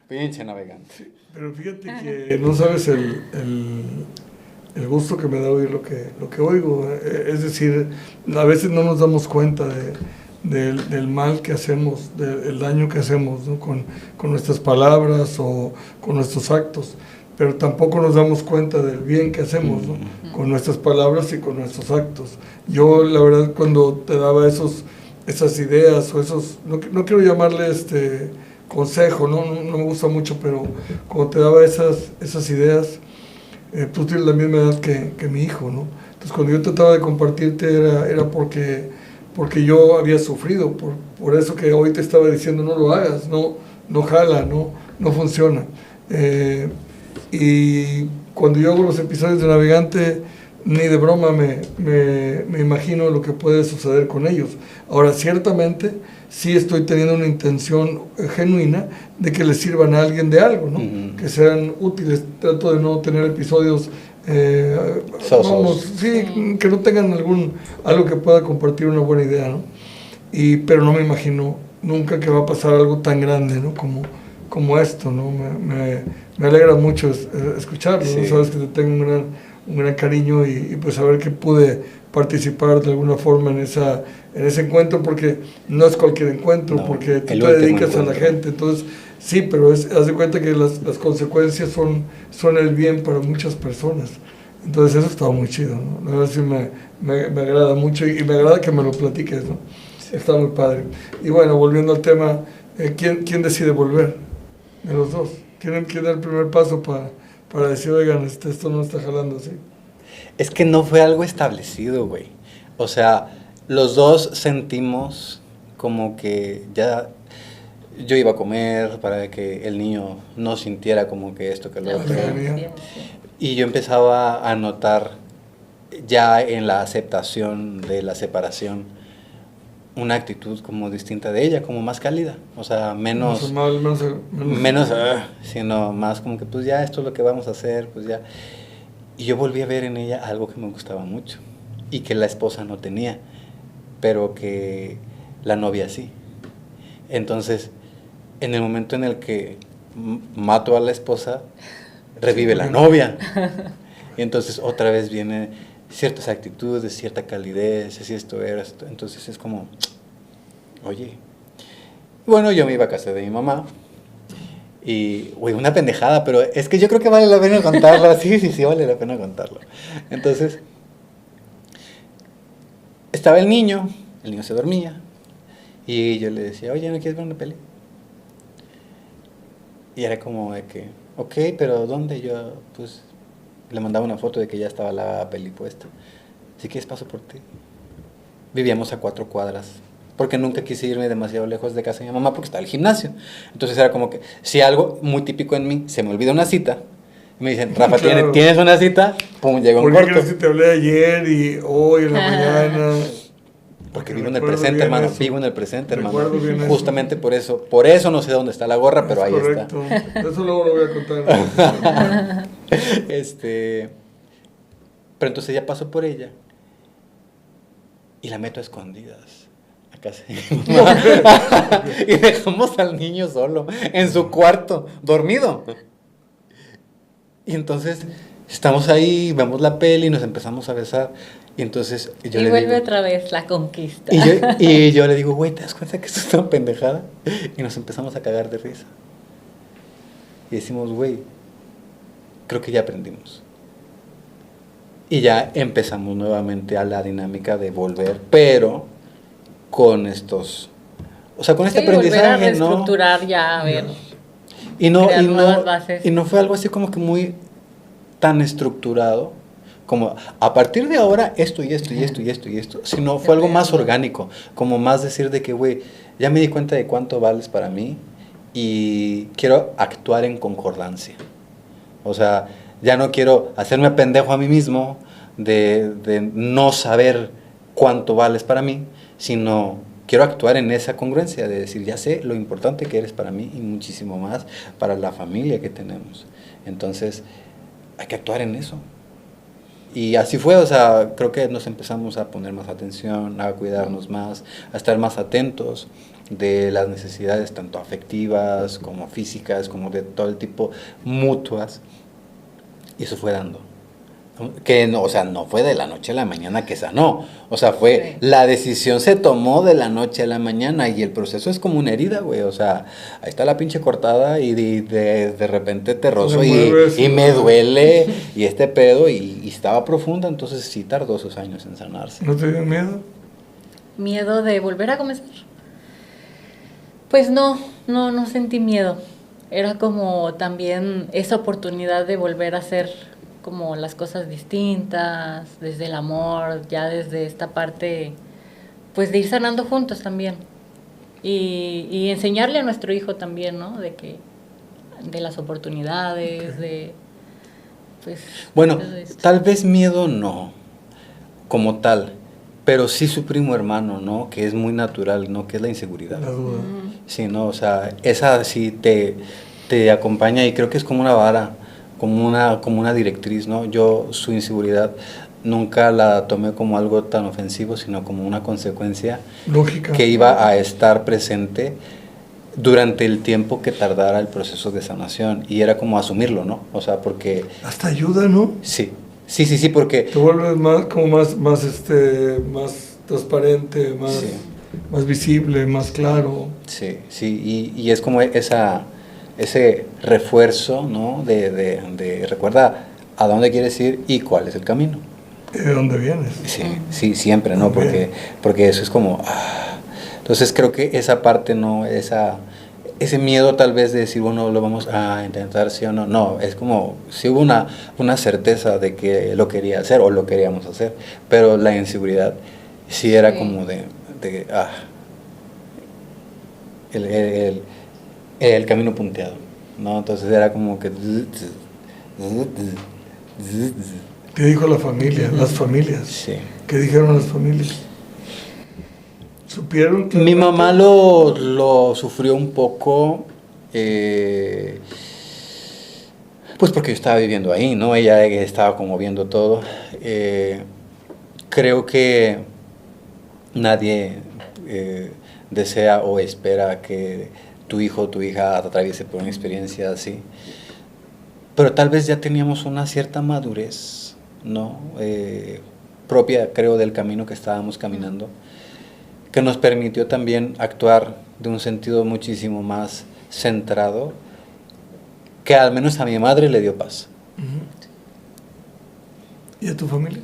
pinche navegante. Pero fíjate que no sabes el gusto que me da oír lo que oigo. Es decir, a veces no nos damos cuenta del mal que hacemos, del daño que hacemos, ¿no? con nuestras palabras o con nuestros actos, pero tampoco nos damos cuenta del bien que hacemos, ¿no? Con nuestras palabras y con nuestros actos. Yo, la verdad, cuando te daba esas ideas o esos, no quiero llamarle consejo, no me gusta mucho, pero cuando te daba esas ideas, tú tienes la misma edad que mi hijo, ¿no? Entonces, cuando yo trataba de compartirte era porque yo había sufrido, por eso que hoy te estaba diciendo, no lo hagas, no jala, no funciona. Y cuando yo hago los episodios de Navegante, ni de broma me imagino lo que puede suceder con ellos. Ahora, ciertamente, sí estoy teniendo una intención genuina de que les sirvan a alguien de algo, ¿no? Que sean útiles. Trato de no tener episodios que no tengan algo que pueda compartir una buena idea, ¿no? Pero no me imagino nunca que va a pasar algo tan grande, ¿no? Como esto, ¿no? Me alegra mucho escucharlo, ¿no? Sabes que te tengo un gran cariño y pues saber que pude participar de alguna forma en ese encuentro, porque no es cualquier encuentro, porque tú te dedicas a la gente, entonces sí, pero haz de cuenta que las consecuencias son el bien para muchas personas. Entonces eso estaba muy chido, ¿no? La verdad sí me agrada mucho y me agrada que me lo platiques, ¿no? Sí. Está muy padre. Y bueno, volviendo al tema, ¿quién decide volver? De los dos. ¿Quién da el primer paso para decir, oigan, esto no está jalando así? Es que no fue algo establecido, güey. O sea, los dos sentimos como que ya yo iba a comer para que el niño no sintiera como que esto, que lo otro. Y yo empezaba a notar ya en la aceptación de la separación una actitud como distinta de ella, como más cálida. O sea, menos sino más como que pues ya esto es lo que vamos a hacer, pues ya. Y yo volví a ver en ella algo que me gustaba mucho y que la esposa no tenía, pero que la novia sí. Entonces, en el momento en el que mato a la esposa, revive la novia. Y entonces otra vez viene ciertas actitudes, cierta calidez, si esto era esto. Entonces es como, oye. Bueno, yo me iba a casa de mi mamá. Y, güey, una pendejada, pero es que yo creo que vale la pena contarlo. Sí, vale la pena contarlo. Entonces, estaba el niño se dormía. Y yo le decía, oye, ¿no quieres ver una peli? Y era como de que, ok, pero ¿dónde? Yo, pues, le mandaba una foto de que ya estaba la peli puesta. Si quieres paso por ti. Vivíamos a 4 cuadras. Porque nunca quise irme demasiado lejos de casa de mi mamá porque estaba el gimnasio. Entonces era como que, si algo muy típico en mí, se me olvida una cita, me dicen, Rafa, claro, ¿tienes una cita? Pum, llega un corto. ¿Por qué crees que te hablé ayer y hoy en la mañana? Porque vivo en el presente, hermano. Vivo en el presente, hermano. Justamente por eso no sé dónde está la gorra, pero ahí correcto. Está. Eso luego lo voy a contar. Pero entonces ya paso por ella y la meto a escondidas a casa de mi mamá. Y dejamos al niño solo en su cuarto, dormido. Y entonces estamos ahí, vemos la peli, nos empezamos a besar. Y entonces yo le vuelve digo, otra vez la conquista. Y yo le digo, güey, ¿te das cuenta que esto es una pendejada? Y nos empezamos a cagar de risa. Y decimos, güey, creo que ya aprendimos. Y ya empezamos nuevamente a la dinámica de volver, pero con estos, o sea, con este aprendizaje, volver a reestructurar, ¿no? Ya, a ver. Y no fue algo así como que muy tan estructurado, como a partir de ahora esto y esto y esto y esto y esto, sino fue algo más orgánico, como más decir de que, güey, ya me di cuenta de cuánto vales para mí y quiero actuar en concordancia. O sea, ya no quiero hacerme pendejo a mí mismo de no saber cuánto vales para mí, sino quiero actuar en esa congruencia de decir, ya sé lo importante que eres para mí y muchísimo más para la familia que tenemos. Entonces, hay que actuar en eso. Y así fue, o sea, creo que nos empezamos a poner más atención, a cuidarnos más, a estar más atentos de las necesidades tanto afectivas como físicas, como de todo el tipo mutuas. Y eso fue dando. Que no, o sea, no fue de la noche a la mañana que sanó. O sea, fue, la decisión se tomó de la noche a la mañana y el proceso es como una herida, güey. O sea, ahí está la pinche cortada y de repente te rozo y me duele y este pedo y estaba profunda, entonces sí tardó sus años en sanarse. ¿No te dio miedo? ¿Miedo de volver a comenzar? Pues no sentí miedo. Era como también esa oportunidad de volver a hacer como las cosas distintas, desde el amor, ya desde esta parte, pues de ir sanando juntos también. Y enseñarle a nuestro hijo también, ¿no? De las oportunidades, de, pues... Bueno, tal vez miedo no, como tal, pero sí su primo hermano, ¿no? Que es muy natural, ¿no? Que es la inseguridad. La duda. Sí, ¿no? O sea, esa sí te acompaña y creo que es como una vara, como una directriz, ¿no? Yo su inseguridad nunca la tomé como algo tan ofensivo, sino como una consecuencia lógica que iba a estar presente durante el tiempo que tardara el proceso de sanación y era como asumirlo, ¿no? O sea, porque... Hasta ayuda, ¿no? Sí, porque... Te vuelves más transparente, más visible, más claro. Sí, y es como ese refuerzo, ¿no? De recuerda a dónde quieres ir y cuál es el camino. ¿Y de dónde vienes? Sí, siempre, ¿no? Porque eso es como... Entonces creo que esa parte, ¿no? Ese miedo tal vez de decir, bueno, lo vamos a intentar, sí o no. No, es como, sí hubo una certeza de que lo quería hacer o lo queríamos hacer, pero la inseguridad sí era como el camino punteado, ¿no? Entonces era como que... ¿Qué dijo la familia, las familias? Sí. ¿Qué dijeron las familias? ¿Supieron? Mi mamá lo sufrió un poco, pues porque yo estaba viviendo ahí, ¿no? Ella estaba como viendo todo. Creo que nadie desea o espera que tu hijo o tu hija atraviese por una experiencia así. Pero tal vez ya teníamos una cierta madurez, ¿no? Propia, creo, del camino que estábamos caminando, que nos permitió también actuar de un sentido muchísimo más centrado, que al menos a mi madre le dio paz. ¿Y a tu familia?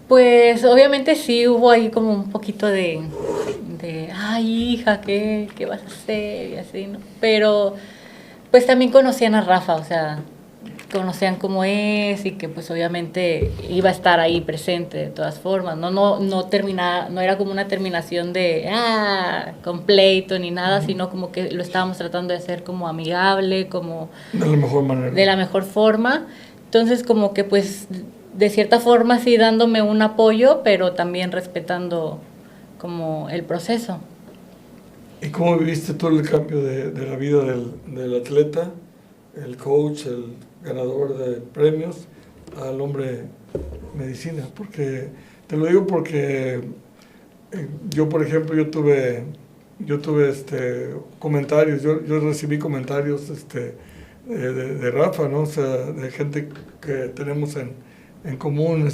Pues obviamente sí hubo ahí como un poquito de ay hija, ¿qué vas a hacer? Y así, ¿no? Pero pues también conocían a Rafa, o sea, conocían cómo es y que pues obviamente iba a estar ahí presente de todas formas, no era como una terminación de con pleito ni nada, sino como que lo estábamos tratando de hacer como amigable, como de la mejor manera, de la mejor forma. Entonces como que pues de cierta forma sí dándome un apoyo, pero también respetando como el proceso. ¿Y cómo viviste tú el cambio de la vida del atleta, el coach, el ganador de premios, al hombre medicina? Porque te lo digo porque yo, por ejemplo, yo tuve comentarios, yo recibí comentarios de Rafa, ¿no? O sea, de gente que tenemos en común,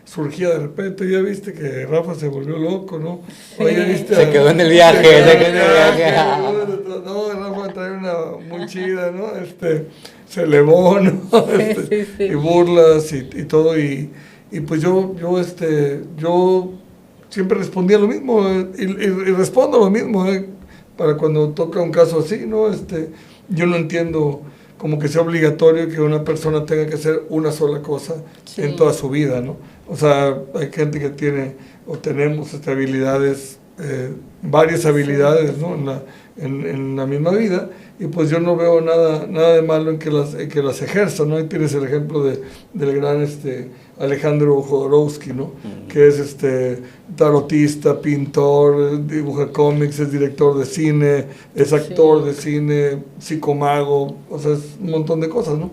surgía de repente, ya viste que Rafa se volvió loco, ¿no? Sí. Oye, ¿viste? Se quedó en el viaje, No, Rafa trae una muy chida, ¿no? Se elevó, ¿no? Sí. Y burlas y todo, y pues yo siempre respondía lo mismo, y respondo lo mismo, para cuando toca un caso así, ¿no? Yo no entiendo como que sea obligatorio que una persona tenga que hacer una sola cosa en toda su vida, ¿no? O sea, hay gente que tiene o tenemos habilidades, varias habilidades, ¿no? en la misma vida, y pues yo no veo nada de malo en que las ejerza, ¿no? Y tienes el ejemplo del gran Alejandro Jodorowsky, ¿no? Que es tarotista, pintor, dibuja cómics, es director de cine, es actor de cine, psicomago, o sea, es un montón de cosas, ¿no?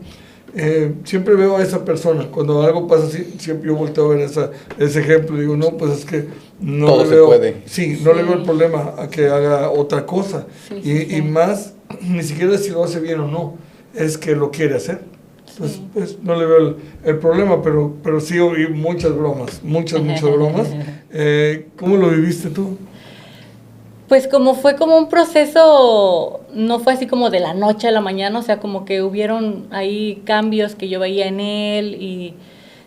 Siempre veo a esa persona, cuando algo pasa así, siempre yo volteo a ver ese ejemplo y digo, no, pues es que no todo le se veo, puede. sí, no le veo el problema a que haga otra cosa, y más, ni siquiera si lo hace bien o no, es que lo quiere hacer. Entonces, pues, no le veo el problema, pero sí oí muchas bromas, muchas bromas. ¿Cómo lo viviste tú? Pues como fue como un proceso, no fue así como de la noche a la mañana, o sea, como que hubieron ahí cambios que yo veía en él y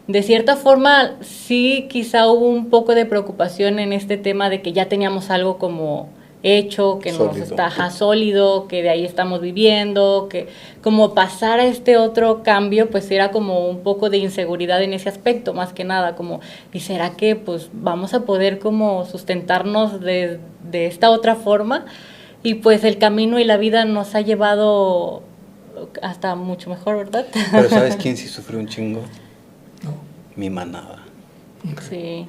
de cierta forma sí quizá hubo un poco de preocupación en este tema de que ya teníamos algo como hecho, que nos está sólido, que de ahí estamos viviendo, que como pasar a este otro cambio, pues era como un poco de inseguridad en ese aspecto, más que nada, como, ¿y será que pues vamos a poder como sustentarnos de esta otra forma? Y pues el camino y la vida nos ha llevado hasta mucho mejor, ¿verdad? Pero ¿sabes quién sí sufrió un chingo? No. Mi manada. Sí.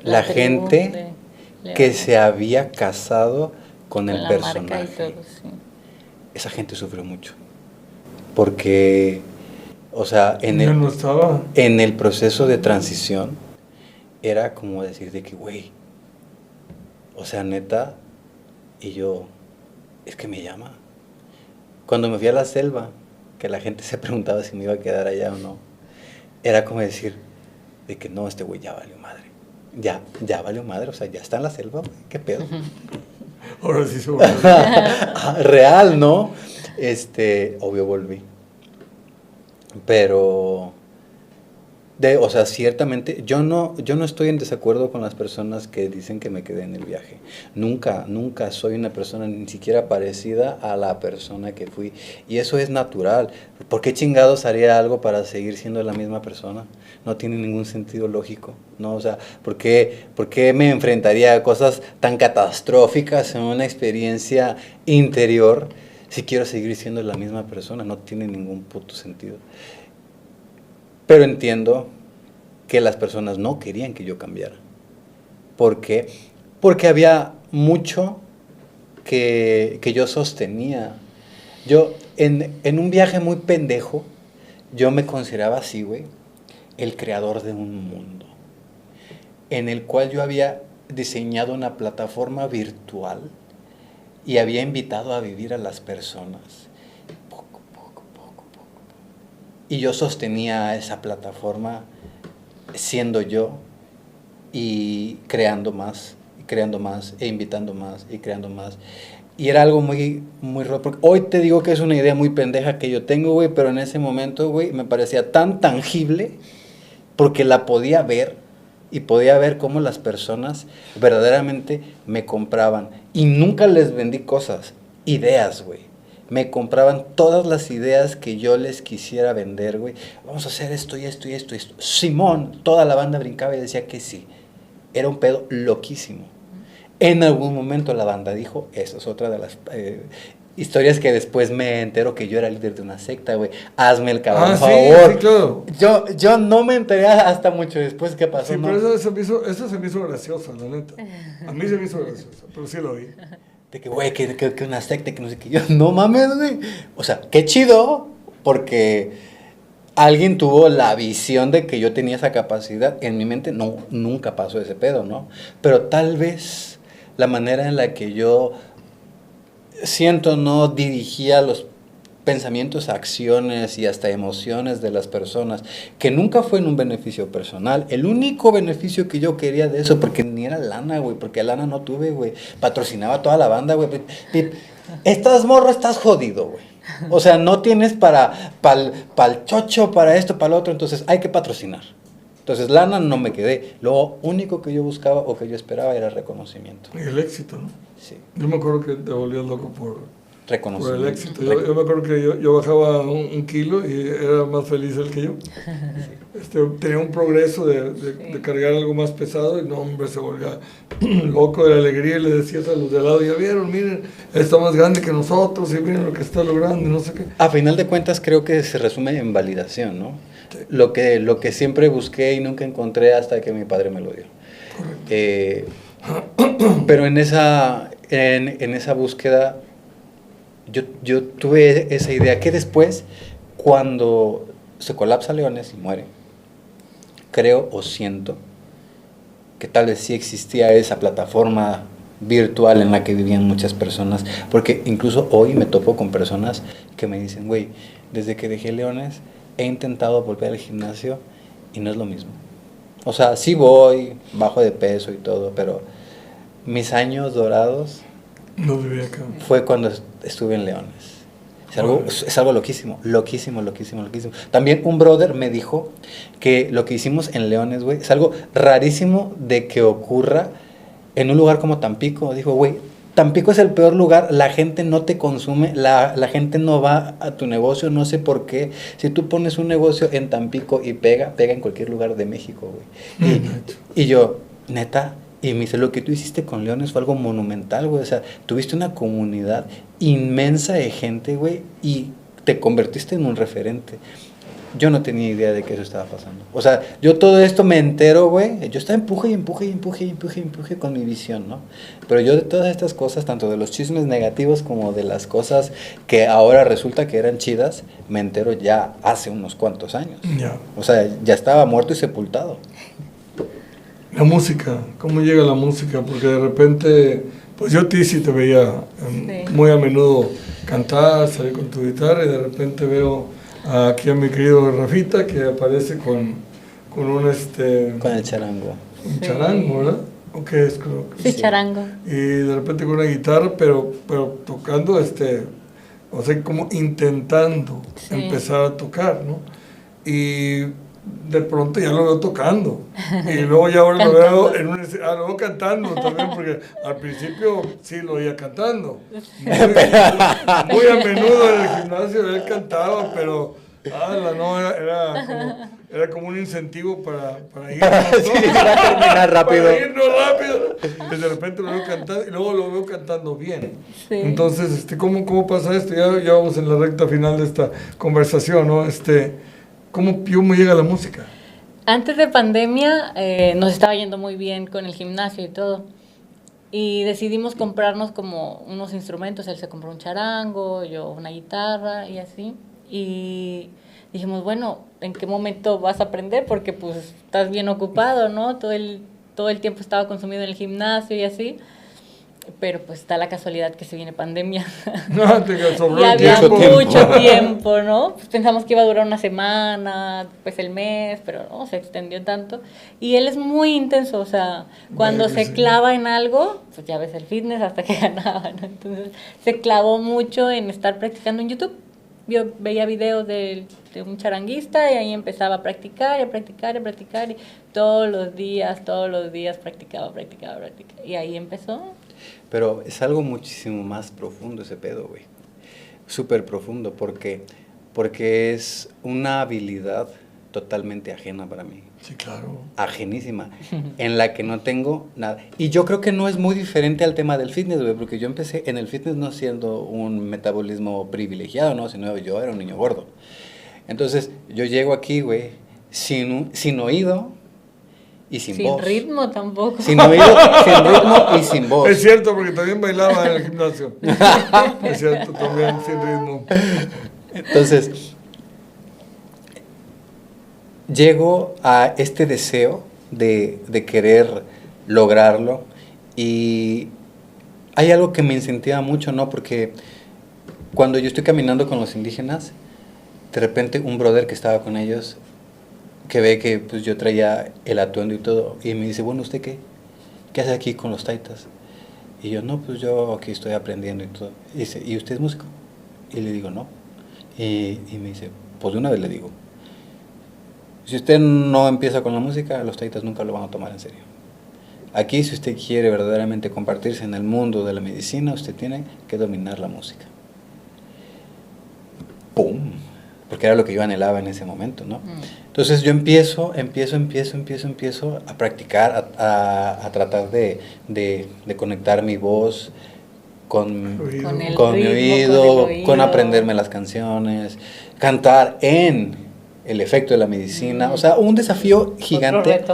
La gente que se había casado con el personaje. Y todo, sí. Esa gente sufrió mucho. Porque, o sea, en el proceso de transición, era como decir de que, güey, o sea, neta, y yo, es que me llama. Cuando me fui a la selva, que la gente se preguntaba si me iba a quedar allá o no, era como decir, de que no, este güey ya valió madre. Ya valió madre, o sea, ya está en la selva, güey, qué pedo. Ahora sí se Real, ¿no? Obvio volví. Pero, o sea, ciertamente, yo no estoy en desacuerdo con las personas que dicen que me quedé en el viaje. Nunca soy una persona ni siquiera parecida a la persona que fui. Y eso es natural. ¿Por qué chingados haría algo para seguir siendo la misma persona? No tiene ningún sentido lógico, ¿no? O sea, ¿por qué me enfrentaría a cosas tan catastróficas en una experiencia interior si quiero seguir siendo la misma persona? No tiene ningún puto sentido. Pero entiendo que las personas no querían que yo cambiara. ¿Por qué? Porque había mucho que yo sostenía. Yo, en un viaje muy pendejo, yo me consideraba así, güey, el creador de un mundo, en el cual yo había diseñado una plataforma virtual y había invitado a vivir a las personas. Poco. Y yo sostenía esa plataforma siendo yo y creando más, e invitando más, y creando más. Y era algo muy raro, porque hoy te digo que es una idea muy pendeja que yo tengo, güey, pero en ese momento, güey, me parecía tan tangible porque la podía ver y podía ver cómo las personas verdaderamente me compraban. Y nunca les vendí cosas, ideas, güey. Me compraban todas las ideas que yo les quisiera vender, güey. Vamos a hacer esto y esto y esto y esto. Simón, toda la banda brincaba y decía que sí. Era un pedo loquísimo. En algún momento la banda dijo, eso es otra de las historias que después me entero que yo era líder de una secta, güey. Hazme el cabrón, por favor. Sí, claro. Yo no me enteré hasta mucho después que pasó. Sí, ¿no? pero eso se me hizo gracioso, la neta. A mí se me hizo gracioso, pero sí lo vi. De que, güey, que una secta, que no sé qué. Yo, no mames, güey. O sea, qué chido, porque alguien tuvo la visión de que yo tenía esa capacidad. En mi mente nunca pasó ese pedo, ¿no? Pero tal vez la manera en la que yo siento no dirigía los pensamientos, acciones y hasta emociones de las personas, que nunca fue en un beneficio personal. El único beneficio que yo quería de eso, porque ni era lana, güey, porque lana no tuve, güey. Patrocinaba a toda la banda, güey. Estás morro, estás jodido, güey. O sea, no tienes para el chocho, para esto, para lo otro, entonces hay que patrocinar. Entonces, lana no me quedé. Lo único que yo buscaba o que yo esperaba era reconocimiento. Y el éxito, ¿no? Sí. Yo me acuerdo que te volvías loco reconocimiento. Por el éxito. Yo me acuerdo que yo bajaba un kilo y era más feliz él que yo. Tenía un progreso de cargar algo más pesado y no, hombre, se volvía loco de la alegría y le decías a los de al lado, ya vieron, miren, está más grande que nosotros y miren lo que está logrando y no sé qué. A final de cuentas creo que se resume en validación, ¿no? Sí. Lo que siempre busqué y nunca encontré hasta que mi padre me lo dio. Pero en esa búsqueda yo tuve esa idea que después, cuando se colapsa Leones y muere, creo o siento que tal vez sí existía esa plataforma virtual en la que vivían muchas personas, porque incluso hoy me topo con personas que me dicen, güey, desde que dejé Leones he intentado volver al gimnasio y no es lo mismo. O sea, sí voy, bajo de peso y todo, pero mis años dorados no viví acá. Fue cuando estuve en Leones. Es algo loquísimo. También un brother me dijo que lo que hicimos en Leones, güey, es algo rarísimo de que ocurra en un lugar como Tampico. Dijo, güey, Tampico es el peor lugar, la gente no te consume, la gente no va a tu negocio, no sé por qué. Si tú pones un negocio en Tampico y pega en cualquier lugar de México, güey. Y yo, neta. Y me dice, lo que tú hiciste con Leones fue algo monumental, güey. O sea, tuviste una comunidad inmensa de gente, güey, y te convertiste en un referente. Yo no tenía idea de que eso estaba pasando. O sea, yo todo esto me entero, güey. Yo estaba empuje con mi visión, ¿no? Pero yo de todas estas cosas, tanto de los chismes negativos como de las cosas que ahora resulta que eran chidas, me entero ya hace unos cuantos años. Ya. O sea, ya estaba muerto y sepultado. La música, ¿cómo llega la música? Porque de repente, pues yo a ti sí te veía muy a menudo cantar, salir con tu guitarra y de repente veo aquí a mi querido Rafita que aparece con un con el charango. Un charango, ¿verdad? ¿O qué es? Creo que sí, charango. Y de repente con una guitarra, pero tocando, o sea, como intentando empezar a tocar, ¿no? Y de pronto ya lo veo tocando y luego ya ahora lo veo lo veo cantando también, porque al principio sí lo oía cantando muy a menudo en el gimnasio él cantaba, pero no, era como un incentivo para irnos, ¿no? Sí, va a terminar rápido. Para irnos rápido. Y de repente lo veo cantando y luego lo veo cantando bien. Sí. Entonces, ¿cómo pasa esto? Ya vamos en la recta final de esta conversación, ¿no? ¿Cómo llega la música? Antes de pandemia nos estaba yendo muy bien con el gimnasio y todo. Y decidimos comprarnos como unos instrumentos. Él se compró un charango, yo una guitarra y así. Y dijimos, bueno, ¿en qué momento vas a aprender? Porque pues estás bien ocupado, ¿no? Todo el tiempo estaba consumido en el gimnasio y así. Pero pues está la casualidad que se viene pandemia. No, te sobró y había mucho tiempo, ¿no? Pues pensamos que iba a durar una semana, pues el mes, pero no, se extendió tanto. Y él es muy intenso, o sea, cuando se clava en algo, pues ya ves el fitness hasta que ganaba, ¿no? Entonces se clavó mucho en estar practicando en YouTube. Yo veía videos de un charanguista y ahí empezaba a practicar y todos los días practicaba. Y ahí empezó. Pero es algo muchísimo más profundo ese pedo, güey. Súper profundo, porque es una habilidad totalmente ajena para mí. Sí, claro. Ajenísima, en la que no tengo nada. Y yo creo que no es muy diferente al tema del fitness, güey, porque yo empecé en el fitness no siendo un metabolismo privilegiado, ¿no? Sino yo era un niño gordo. Entonces, yo llego aquí, güey, sin oído y sin voz. Sin ritmo tampoco. Sin oído, sin ritmo y sin voz. Es cierto, porque también bailaba en el gimnasio. Es cierto, también sin ritmo. Entonces, llego a este deseo de querer lograrlo y hay algo que me incentiva mucho, ¿no? Porque cuando yo estoy caminando con los indígenas, de repente un brother que estaba con ellos, que ve que pues yo traía el atuendo y todo, y me dice, bueno, ¿usted qué? ¿Qué hace aquí con los taitas? Y yo, no, pues yo aquí estoy aprendiendo y todo. Y dice, ¿y usted es músico? Y le digo, no. Y me dice, pues de una vez le digo, si usted no empieza con la música, los taitas nunca lo van a tomar en serio. Aquí, si usted quiere verdaderamente compartirse en el mundo de la medicina, usted tiene que dominar la música. ¡pum! Porque era lo que yo anhelaba en ese momento, ¿no? Entonces yo empiezo a practicar, a tratar de conectar mi voz con mi oído, con aprenderme las canciones, cantar en el efecto de la medicina. O sea, un desafío gigante,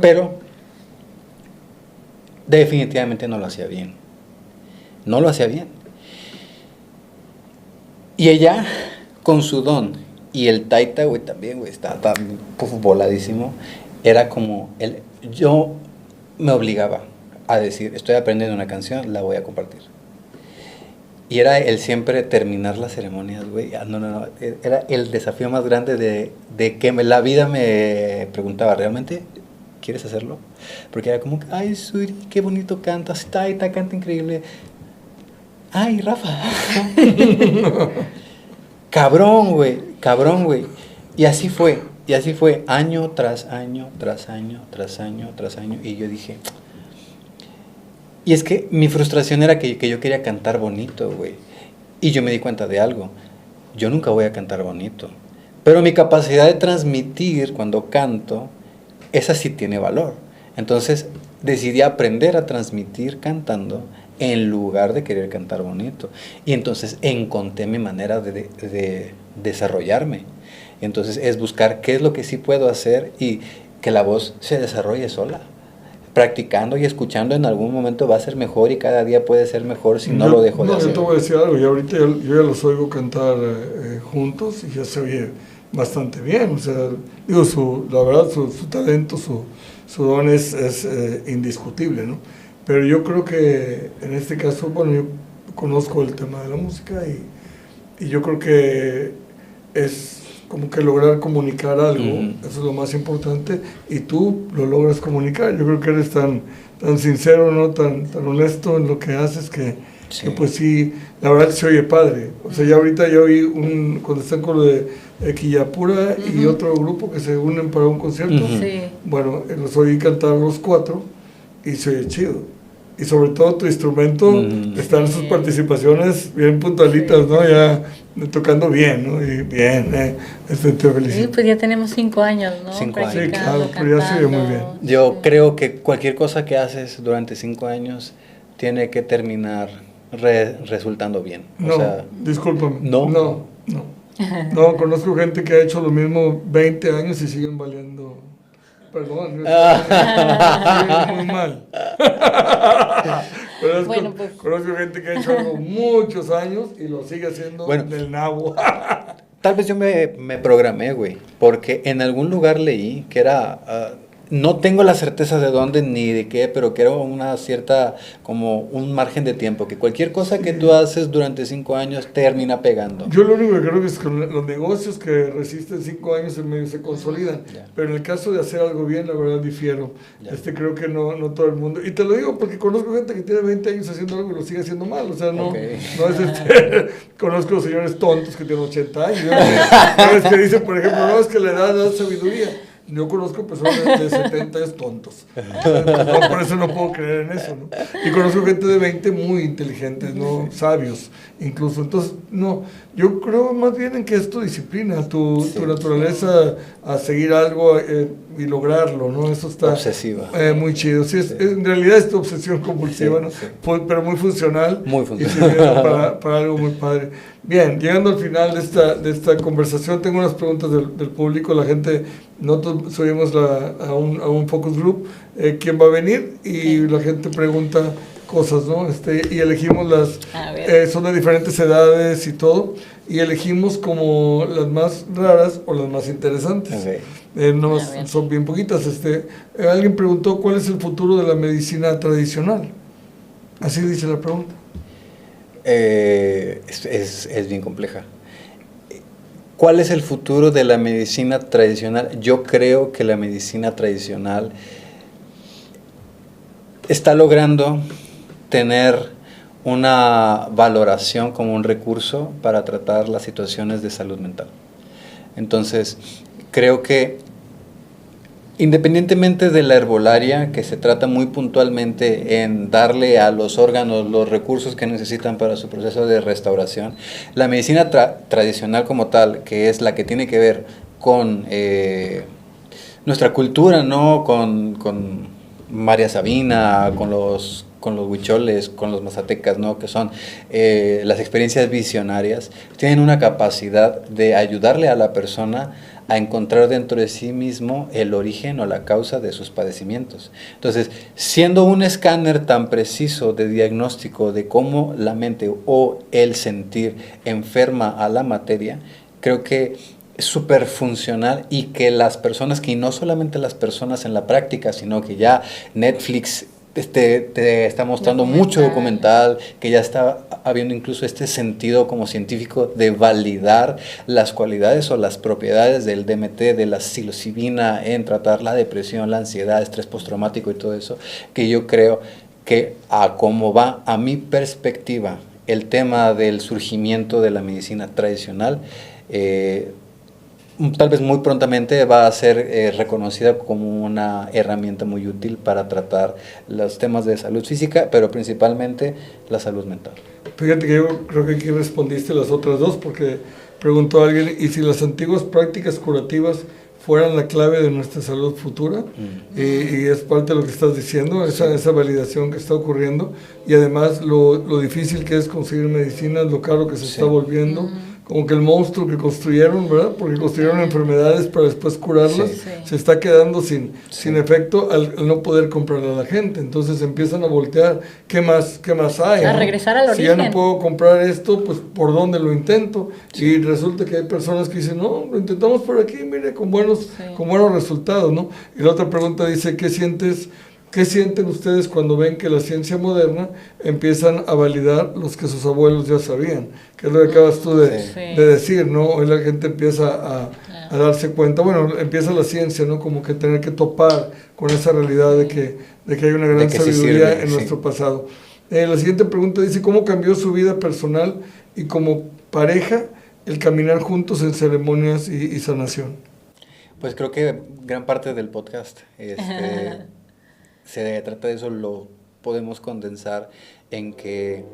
pero definitivamente no lo hacía bien. No lo hacía bien. Y ella, con su don, y el taita, güey, también, güey, estaba tan voladísimo, era como, yo me obligaba a decir, estoy aprendiendo una canción, la voy a compartir. Y era el siempre terminar las ceremonias, güey. No. Era el desafío más grande de que la vida me preguntaba, ¿realmente quieres hacerlo? Porque era como, ay, Suri, qué bonito cantas, taita, canta increíble. Ay, Rafa. Cabrón, güey. Y así fue, año tras año. Y yo dije, y es que mi frustración era que yo quería cantar bonito, güey. Y yo me di cuenta de algo. Yo nunca voy a cantar bonito. Pero mi capacidad de transmitir cuando canto, esa sí tiene valor. Entonces decidí aprender a transmitir cantando en lugar de querer cantar bonito. Y entonces encontré mi manera de desarrollarme. Entonces es buscar qué es lo que sí puedo hacer y que la voz se desarrolle sola. Practicando y escuchando en algún momento va a ser mejor y cada día puede ser mejor si no lo dejo de hacer. Yo te voy a decir algo, y ahorita yo ya los oigo cantar juntos y ya se oye bastante bien. O sea, digo, la verdad, su talento, su don es indiscutible, ¿no? Pero yo creo que en este caso, bueno, yo conozco el tema de la música y yo creo que es como que lograr comunicar algo, eso es lo más importante, y tú lo logras comunicar. Yo creo que eres tan sincero, ¿no? tan honesto en lo que haces que pues sí, la verdad se oye padre. O sea, ya ahorita ya oí cuando están con lo de Quillapura y otro grupo que se unen para un concierto, bueno, los oí cantar los 4 y se oye chido. Y sobre todo tu instrumento, están sus participaciones bien puntualitas, ¿no? Ya tocando bien, ¿no? Y bien, te felicito. Sí, pues ya tenemos 5 años, ¿no? 5 años. Sí, claro, pero ya se ve muy bien. Yo creo que cualquier cosa que haces durante 5 años tiene que terminar resultando bien. No, o sea, discúlpame. No, conozco gente que ha hecho lo mismo 20 años y siguen valiendo. Perdón, muy mal. Conozco gente que ha hecho algo muchos años y lo sigue haciendo del nabo. Tal vez yo me programé, güey, porque en algún lugar leí que era, no tengo la certeza de dónde ni de qué, pero que era una cierta, como un margen de tiempo, que cualquier cosa que tú haces durante 5 años termina pegando. Yo lo único que creo que es que los negocios que resisten 5 años en medio se consolidan, pero en el caso de hacer algo bien, la verdad difiero. Creo que no todo el mundo, y te lo digo porque conozco gente que tiene 20 años haciendo algo y lo sigue haciendo mal, o sea, no es conozco señores tontos que tienen 80 años, ¿sabes? Que dicen, por ejemplo, no, es que la edad da sabiduría. Yo conozco personas de 70 años tontos. No, por eso no puedo creer en eso, ¿no? Y conozco gente de 20 muy inteligentes, ¿no? Sabios, incluso. Entonces, no, yo creo más bien en que es tu disciplina, tu naturaleza a seguir algo y lograrlo, ¿no? Eso está obsesiva. Muy chido. Sí, en realidad es tu obsesión compulsiva, ¿no? Pero muy funcional. Muy funcional. Y sirviendo para algo muy padre. Bien, llegando al final de esta conversación, tengo unas preguntas del público. La gente, nosotros subimos a un focus group, quién va a venir, y la gente pregunta cosas, ¿no? Y elegimos son de diferentes edades y todo, y elegimos como las más raras o las más interesantes. Son bien poquitas. Alguien preguntó, ¿cuál es el futuro de la medicina tradicional? Así dice la pregunta. Es bien compleja. ¿Cuál es el futuro de la medicina tradicional? Yo creo que la medicina tradicional está logrando tener una valoración como un recurso para tratar las situaciones de salud mental. Entonces, creo que Independientemente de la herbolaria, que se trata muy puntualmente en darle a los órganos los recursos que necesitan para su proceso de restauración, la medicina tradicional como tal, que es la que tiene que ver con nuestra cultura, ¿no? Con María Sabina, con los huicholes, con los mazatecas, ¿no? Que son las experiencias visionarias, tienen una capacidad de ayudarle a la persona a encontrar dentro de sí mismo el origen o la causa de sus padecimientos. Entonces, siendo un escáner tan preciso de diagnóstico de cómo la mente o el sentir enferma a la materia, creo que es súper funcional, y que las personas, que no solamente las personas en la práctica, sino que ya Netflix te está mostrando mucho documental, que ya está habiendo incluso este sentido como científico de validar las cualidades o las propiedades del DMT, de la psilocibina en tratar la depresión, la ansiedad, estrés postraumático y todo eso, que yo creo que a cómo va, a mi perspectiva, el tema del surgimiento de la medicina tradicional, tal vez muy prontamente va a ser reconocida como una herramienta muy útil para tratar los temas de salud física, pero principalmente la salud mental. Fíjate que yo creo que aquí respondiste las otras dos, porque preguntó alguien, ¿y si las antiguas prácticas curativas fueran la clave de nuestra salud futura? Y es parte de lo que estás diciendo, esa validación que está ocurriendo, y además lo difícil que es conseguir medicinas, lo caro que se está volviendo, como que el monstruo que construyeron, ¿verdad? Porque construyeron enfermedades para después curarlas, se está quedando sin efecto al no poder comprarle a la gente. Entonces empiezan a voltear, ¿qué más hay? A ¿no? regresar al Si origen. ya no puedo comprar esto, pues ¿por dónde lo intento? Y resulta que hay personas que dicen, no, lo intentamos por aquí, mire, con buenos resultados, ¿no? Y la otra pregunta dice, ¿qué sienten ustedes cuando ven que la ciencia moderna empiezan a validar los que sus abuelos ya sabían? Que es lo que acabas tú de decir, ¿no? Hoy la gente empieza a darse cuenta, bueno, empieza la ciencia, ¿no? Como que tener que topar con esa realidad de que hay una gran sabiduría en nuestro pasado. La siguiente pregunta dice, ¿cómo cambió su vida personal y como pareja el caminar juntos en ceremonias y sanación? Pues creo que gran parte del podcast se trata de eso, lo podemos condensar en que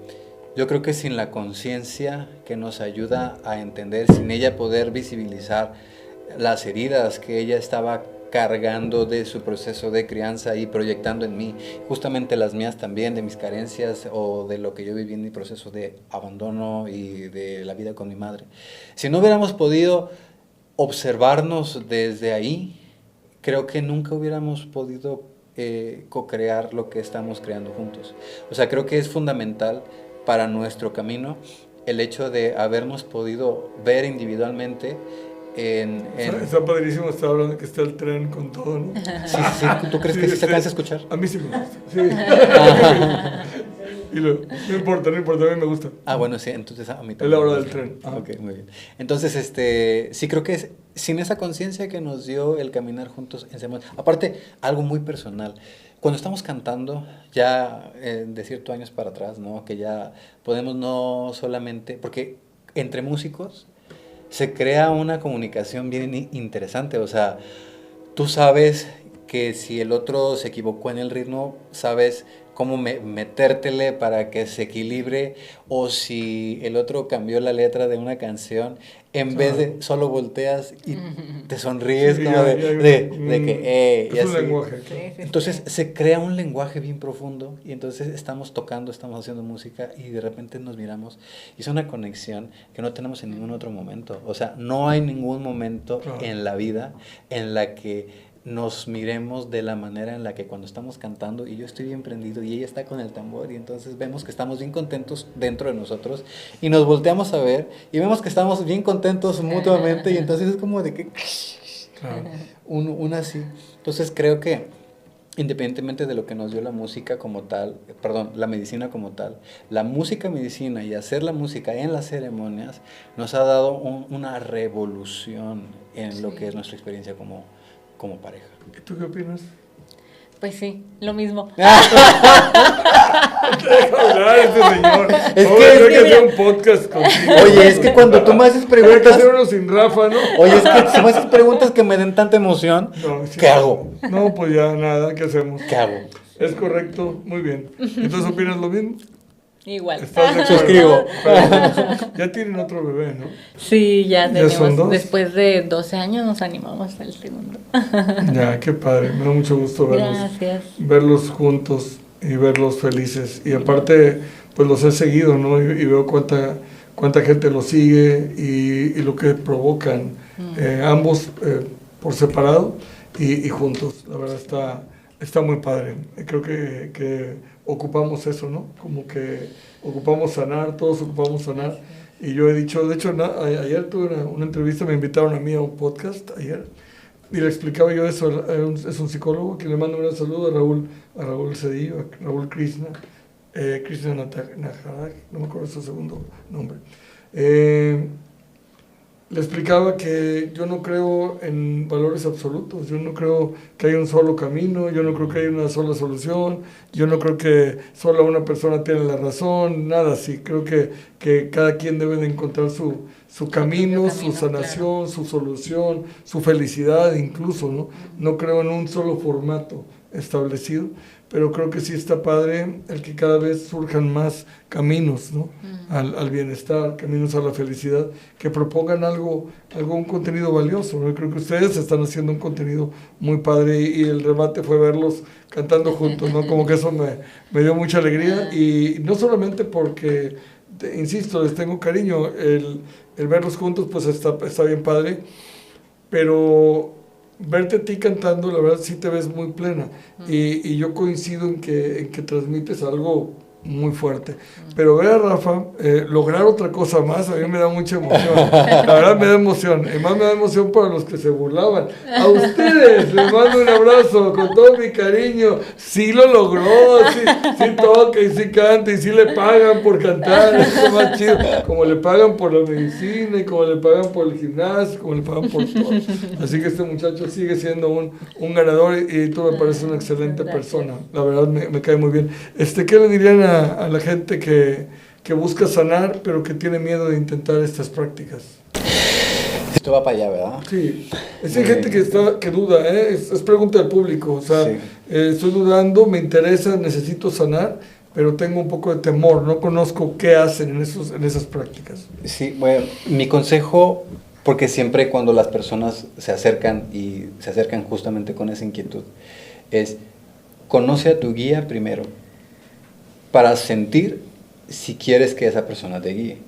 yo creo que sin la conciencia que nos ayuda a entender, sin ella poder visibilizar las heridas que ella estaba cargando de su proceso de crianza y proyectando en mí, justamente las mías también, de mis carencias o de lo que yo viví en mi proceso de abandono y de la vida con mi madre. Si no hubiéramos podido observarnos desde ahí, creo que nunca hubiéramos podido co-crear lo que estamos creando juntos. O sea, creo que es fundamental para nuestro camino el hecho de habernos podido ver individualmente Está padrísimo, está hablando que está el tren con todo, ¿no? Sí. ¿Tú crees que sí se alcanza a escuchar? A mí sí me gusta, sí. No importa, a mí me gusta. Bueno, sí, entonces a mí también. Es la hora del tren. Ok, muy bien. Entonces, sí creo que sin esa conciencia que nos dio el caminar juntos en semana. Aparte, algo muy personal. Cuando estamos cantando, ya de ciertos años para atrás, ¿no? Que ya podemos no solamente, porque entre músicos se crea una comunicación bien interesante. O sea, tú sabes que si el otro se equivocó en el ritmo, sabes cómo metértele para que se equilibre, o si el otro cambió la letra de una canción, en vez de solo volteas y te sonríes, como de que es un lenguaje. Entonces se crea un lenguaje bien profundo, y entonces estamos tocando, estamos haciendo música, y de repente nos miramos y es una conexión que no tenemos en ningún otro momento. O sea, no hay ningún momento en la vida en la que nos miremos de la manera en la que cuando estamos cantando y yo estoy bien prendido y ella está con el tambor, y entonces vemos que estamos bien contentos dentro de nosotros y nos volteamos a ver y vemos que estamos bien contentos mutuamente, y entonces es como de que una así. Entonces creo que independientemente de lo que nos dio la música como tal, la medicina como tal, la música medicina y hacer la música en las ceremonias nos ha dado una revolución en lo que es nuestra experiencia como pareja. ¿Y tú qué opinas? Pues sí, lo mismo. Deja hablar este señor. Es Vamos que- a tener es que que hacer un podcast contigo. Oye, es que cuando tú me haces Hay que preguntas, hacer uno sin Rafa, ¿no? oye, es que si me haces preguntas que me den tanta emoción, No, sí. ¿qué hago? No, pues ya nada, ¿qué hacemos? ¿Qué hago? Es correcto, muy bien. Entonces, ¿opinas lo mismo? Igual. ¿Estás de acuerdo? Suscribo. Perfecto. Ya tienen otro bebé, ¿no? Sí, ya ¿Ya son tenemos, dos? después de 12 años nos animamos al segundo. Ya, qué padre. Me da mucho gusto Gracias. verlos juntos y verlos felices. Y aparte, pues los he seguido, ¿no? Y veo cuánta gente los sigue y lo que provocan ambos por separado y juntos. La verdad está muy padre. Creo que ocupamos eso, ¿no? Como que ocupamos sanar, todos ocupamos sanar. Y yo he dicho, de hecho, ayer tuve una entrevista, me invitaron a mí a un podcast, ayer, y le explicaba yo eso, es un psicólogo, que le mando un gran saludo a Raúl Cedillo, a Raúl Krishna, Krishna Najaraj, no me acuerdo su segundo nombre. Le explicaba que yo no creo en valores absolutos, yo no creo que hay un solo camino, yo no creo que hay una sola solución, yo no creo que solo una persona tiene la razón, nada así. Creo que cada quien debe de encontrar su camino, su sanación, su solución, su felicidad incluso, ¿no? No creo en un solo formato establecido, pero creo que sí está padre el que cada vez surjan más caminos, ¿no? Al bienestar, caminos a la felicidad, que propongan un contenido valioso, ¿no? Creo que ustedes están haciendo un contenido muy padre y el remate fue verlos cantando juntos, ¿no? Como que eso me dio mucha alegría y no solamente porque, insisto, les tengo cariño, el verlos juntos pues está bien padre, pero verte a ti cantando, la verdad sí te ves muy plena y yo coincido en que transmites algo muy fuerte, pero ver a Rafa lograr otra cosa más a mí me da mucha emoción, la verdad me da emoción, y más me da emoción para los que se burlaban. A ustedes les mando un abrazo con todo mi cariño, sí lo logró, sí toca y sí canta y sí le pagan por cantar, es lo más chido, como le pagan por la medicina y como le pagan por el gimnasio, como le pagan por todo, así que este muchacho sigue siendo un ganador y tú me pareces una excelente persona, la verdad me cae muy bien. ¿Qué le dirían a la gente que busca sanar, pero que tiene miedo de intentar estas prácticas? Esto va para allá, ¿verdad? Sí, hay gente que duda, es pregunta del público, o sea, Sí. Estoy dudando, me interesa, necesito sanar, pero tengo un poco de temor, no conozco qué hacen en esas prácticas. Sí, bueno, mi consejo, porque siempre cuando las personas se acercan justamente con esa inquietud, es conoce a tu guía primero, para sentir si quieres que esa persona te guíe.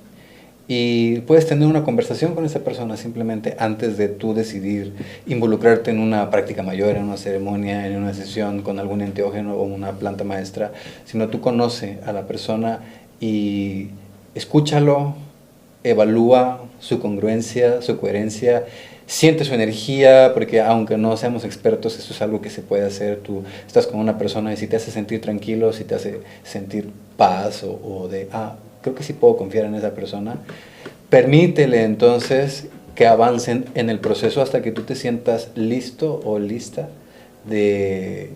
Y puedes tener una conversación con esa persona simplemente antes de tú decidir involucrarte en una práctica mayor, en una ceremonia, en una sesión con algún enteógeno o una planta maestra, sino tú conoce a la persona y escúchalo, evalúa su congruencia, su coherencia, siente su energía, porque aunque no seamos expertos, eso es algo que se puede hacer. Tú estás con una persona y si te hace sentir tranquilo, si te hace sentir paz o creo que sí puedo confiar en esa persona, permítele entonces que avancen en el proceso hasta que tú te sientas listo o lista de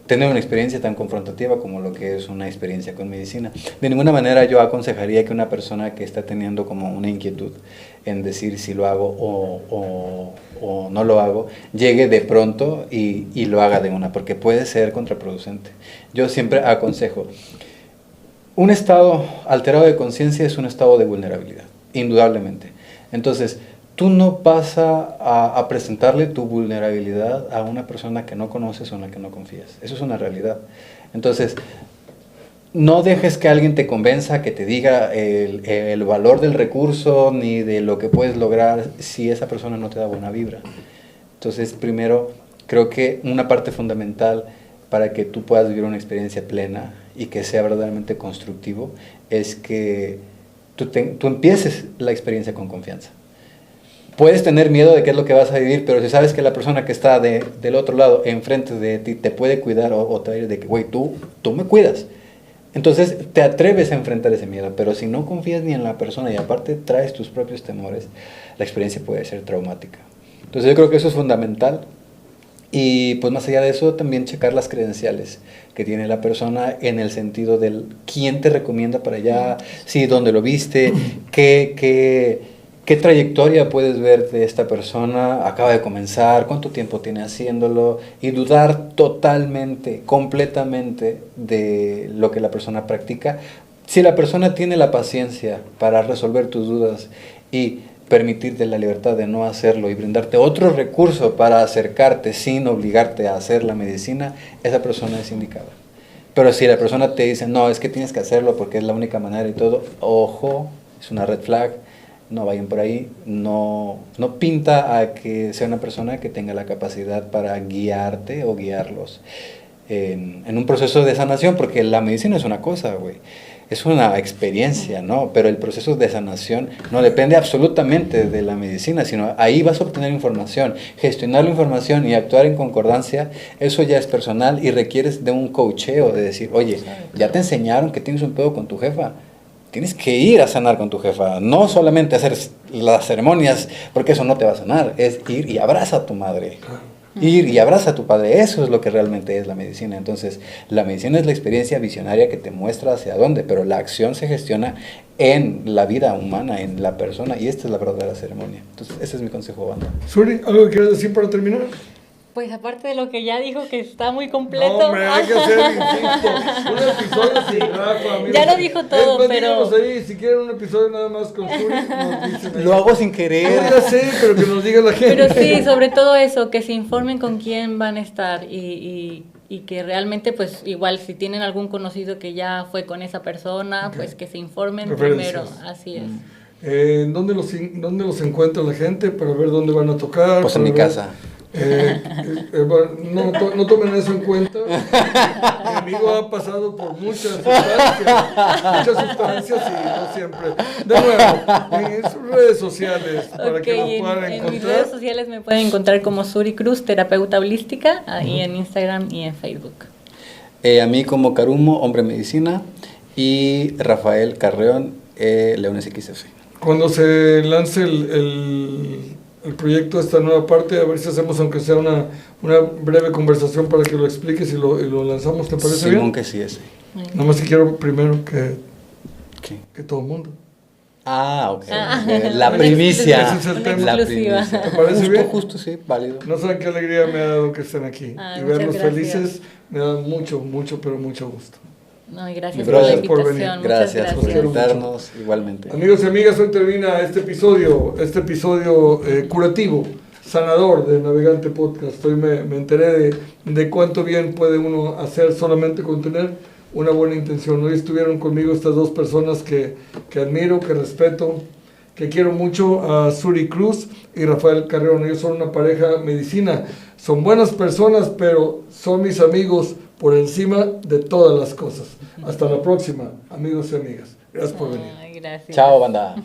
tener una experiencia tan confrontativa como lo que es una experiencia con medicina. De ninguna manera yo aconsejaría que una persona que está teniendo como una inquietud en decir si lo hago o no lo hago, llegue de pronto y lo haga de una, porque puede ser contraproducente. Yo siempre aconsejo, un estado alterado de conciencia es un estado de vulnerabilidad, indudablemente. Entonces, tú no vas a presentarle tu vulnerabilidad a una persona que no conoces o en la que no confías. Eso es una realidad. Entonces, no dejes que alguien te convenza, que te diga el valor del recurso ni de lo que puedes lograr si esa persona no te da buena vibra. Entonces, primero, creo que una parte fundamental para que tú puedas vivir una experiencia plena y que sea verdaderamente constructivo es que tú empieces la experiencia con confianza. Puedes tener miedo de qué es lo que vas a vivir, pero si sabes que la persona que está del otro lado, enfrente de ti, te puede cuidar o te va a decir de que, güey, tú me cuidas. Entonces te atreves a enfrentar ese miedo, pero si no confías ni en la persona y aparte traes tus propios temores, la experiencia puede ser traumática. Entonces yo creo que eso es fundamental. Y pues más allá de eso, también checar las credenciales que tiene la persona en el sentido del quién te recomienda para allá, sí, dónde lo viste, qué trayectoria puedes ver de esta persona, acaba de comenzar, cuánto tiempo tiene haciéndolo, y dudar totalmente, completamente de lo que la persona practica. Si la persona tiene la paciencia para resolver tus dudas y permitirte la libertad de no hacerlo y brindarte otro recurso para acercarte sin obligarte a hacer la medicina, esa persona es indicada. Pero si la persona te dice, no, es que tienes que hacerlo porque es la única manera y todo, ojo, es una red flag, no vayan por ahí, no pinta a que sea una persona que tenga la capacidad para guiarte o guiarlos en un proceso de sanación, porque la medicina es una cosa, güey. Es una experiencia, ¿no? Pero el proceso de sanación no depende absolutamente de la medicina, sino ahí vas a obtener información. Gestionar la información y actuar en concordancia, eso ya es personal y requieres de un coacheo, de decir, oye, ya te enseñaron que tienes un pedo con tu jefa. Tienes que ir a sanar con tu jefa, no solamente hacer las ceremonias, porque eso no te va a sanar, es ir y abraza a tu madre. Ir y abraza a tu padre, eso es lo que realmente es la medicina. Entonces, la medicina es la experiencia visionaria que te muestra hacia dónde, pero la acción se gestiona en la vida humana, en la persona, y esta es la verdadera ceremonia. Entonces, ese es mi consejo, banda. Suri, ¿algo que quieras decir para terminar? Pues aparte de lo que ya dijo, que está muy completo. No, hombre, hay que hacer, insisto, un episodio sin Rafa, amigos. Ya lo dijo todo, más, pero... díganos ahí, si quieren un episodio nada más con Suri, nos dicen ahí. Lo hago sin querer. No, ya sé, pero que nos diga la gente. Pero sí, sobre todo eso, que se informen con quién van a estar y que realmente, pues igual, si tienen algún conocido que ya fue con esa persona, pues que se informen primero. Así es. ¿Dónde los encuentra la gente para ver dónde van a tocar? Pues en mi casa. Bueno, no tomen eso en cuenta. Mi amigo ha pasado por muchas sustancias y no siempre. De nuevo, en sus redes sociales para que lo puedan encontrar. En mis redes sociales me pueden encontrar como Suri Cruz, terapeuta holística, ahí en Instagram y en Facebook. A mí como Carumo, hombre medicina, y Rafael Carreón, Leones XF. Cuando se lance el proyecto, esta nueva parte, a ver si hacemos aunque sea una breve conversación para que lo expliques y lo lanzamos, ¿te parece bien? Simón que sí, ese. Nada más si quiero primero que todo el mundo. Ah, ok. La primicia. Ese es el tema. La Exclusiva. primicia. ¿Te parece bien? Justo, sí, válido. No saben qué alegría me ha dado que estén aquí. Y verlos muchas gracias. felices me da mucho, pero mucho gusto. No, y gracias Mi por la brother, por invitación. venir. Muchas Gracias por gracias. invitarnos, igualmente. Amigos y amigas, hoy termina este episodio curativo, sanador de Navegante Podcast. Hoy me enteré de cuánto bien puede uno hacer solamente con tener una buena intención. Hoy estuvieron conmigo estas dos personas que admiro, que respeto, que quiero mucho, a Suri Cruz y Rafael Carreón. Ellos son una pareja medicina, son buenas personas, pero son mis amigos por encima de todas las cosas. Hasta la próxima, amigos y amigas. Gracias por venir. Ay, gracias. Chao, banda.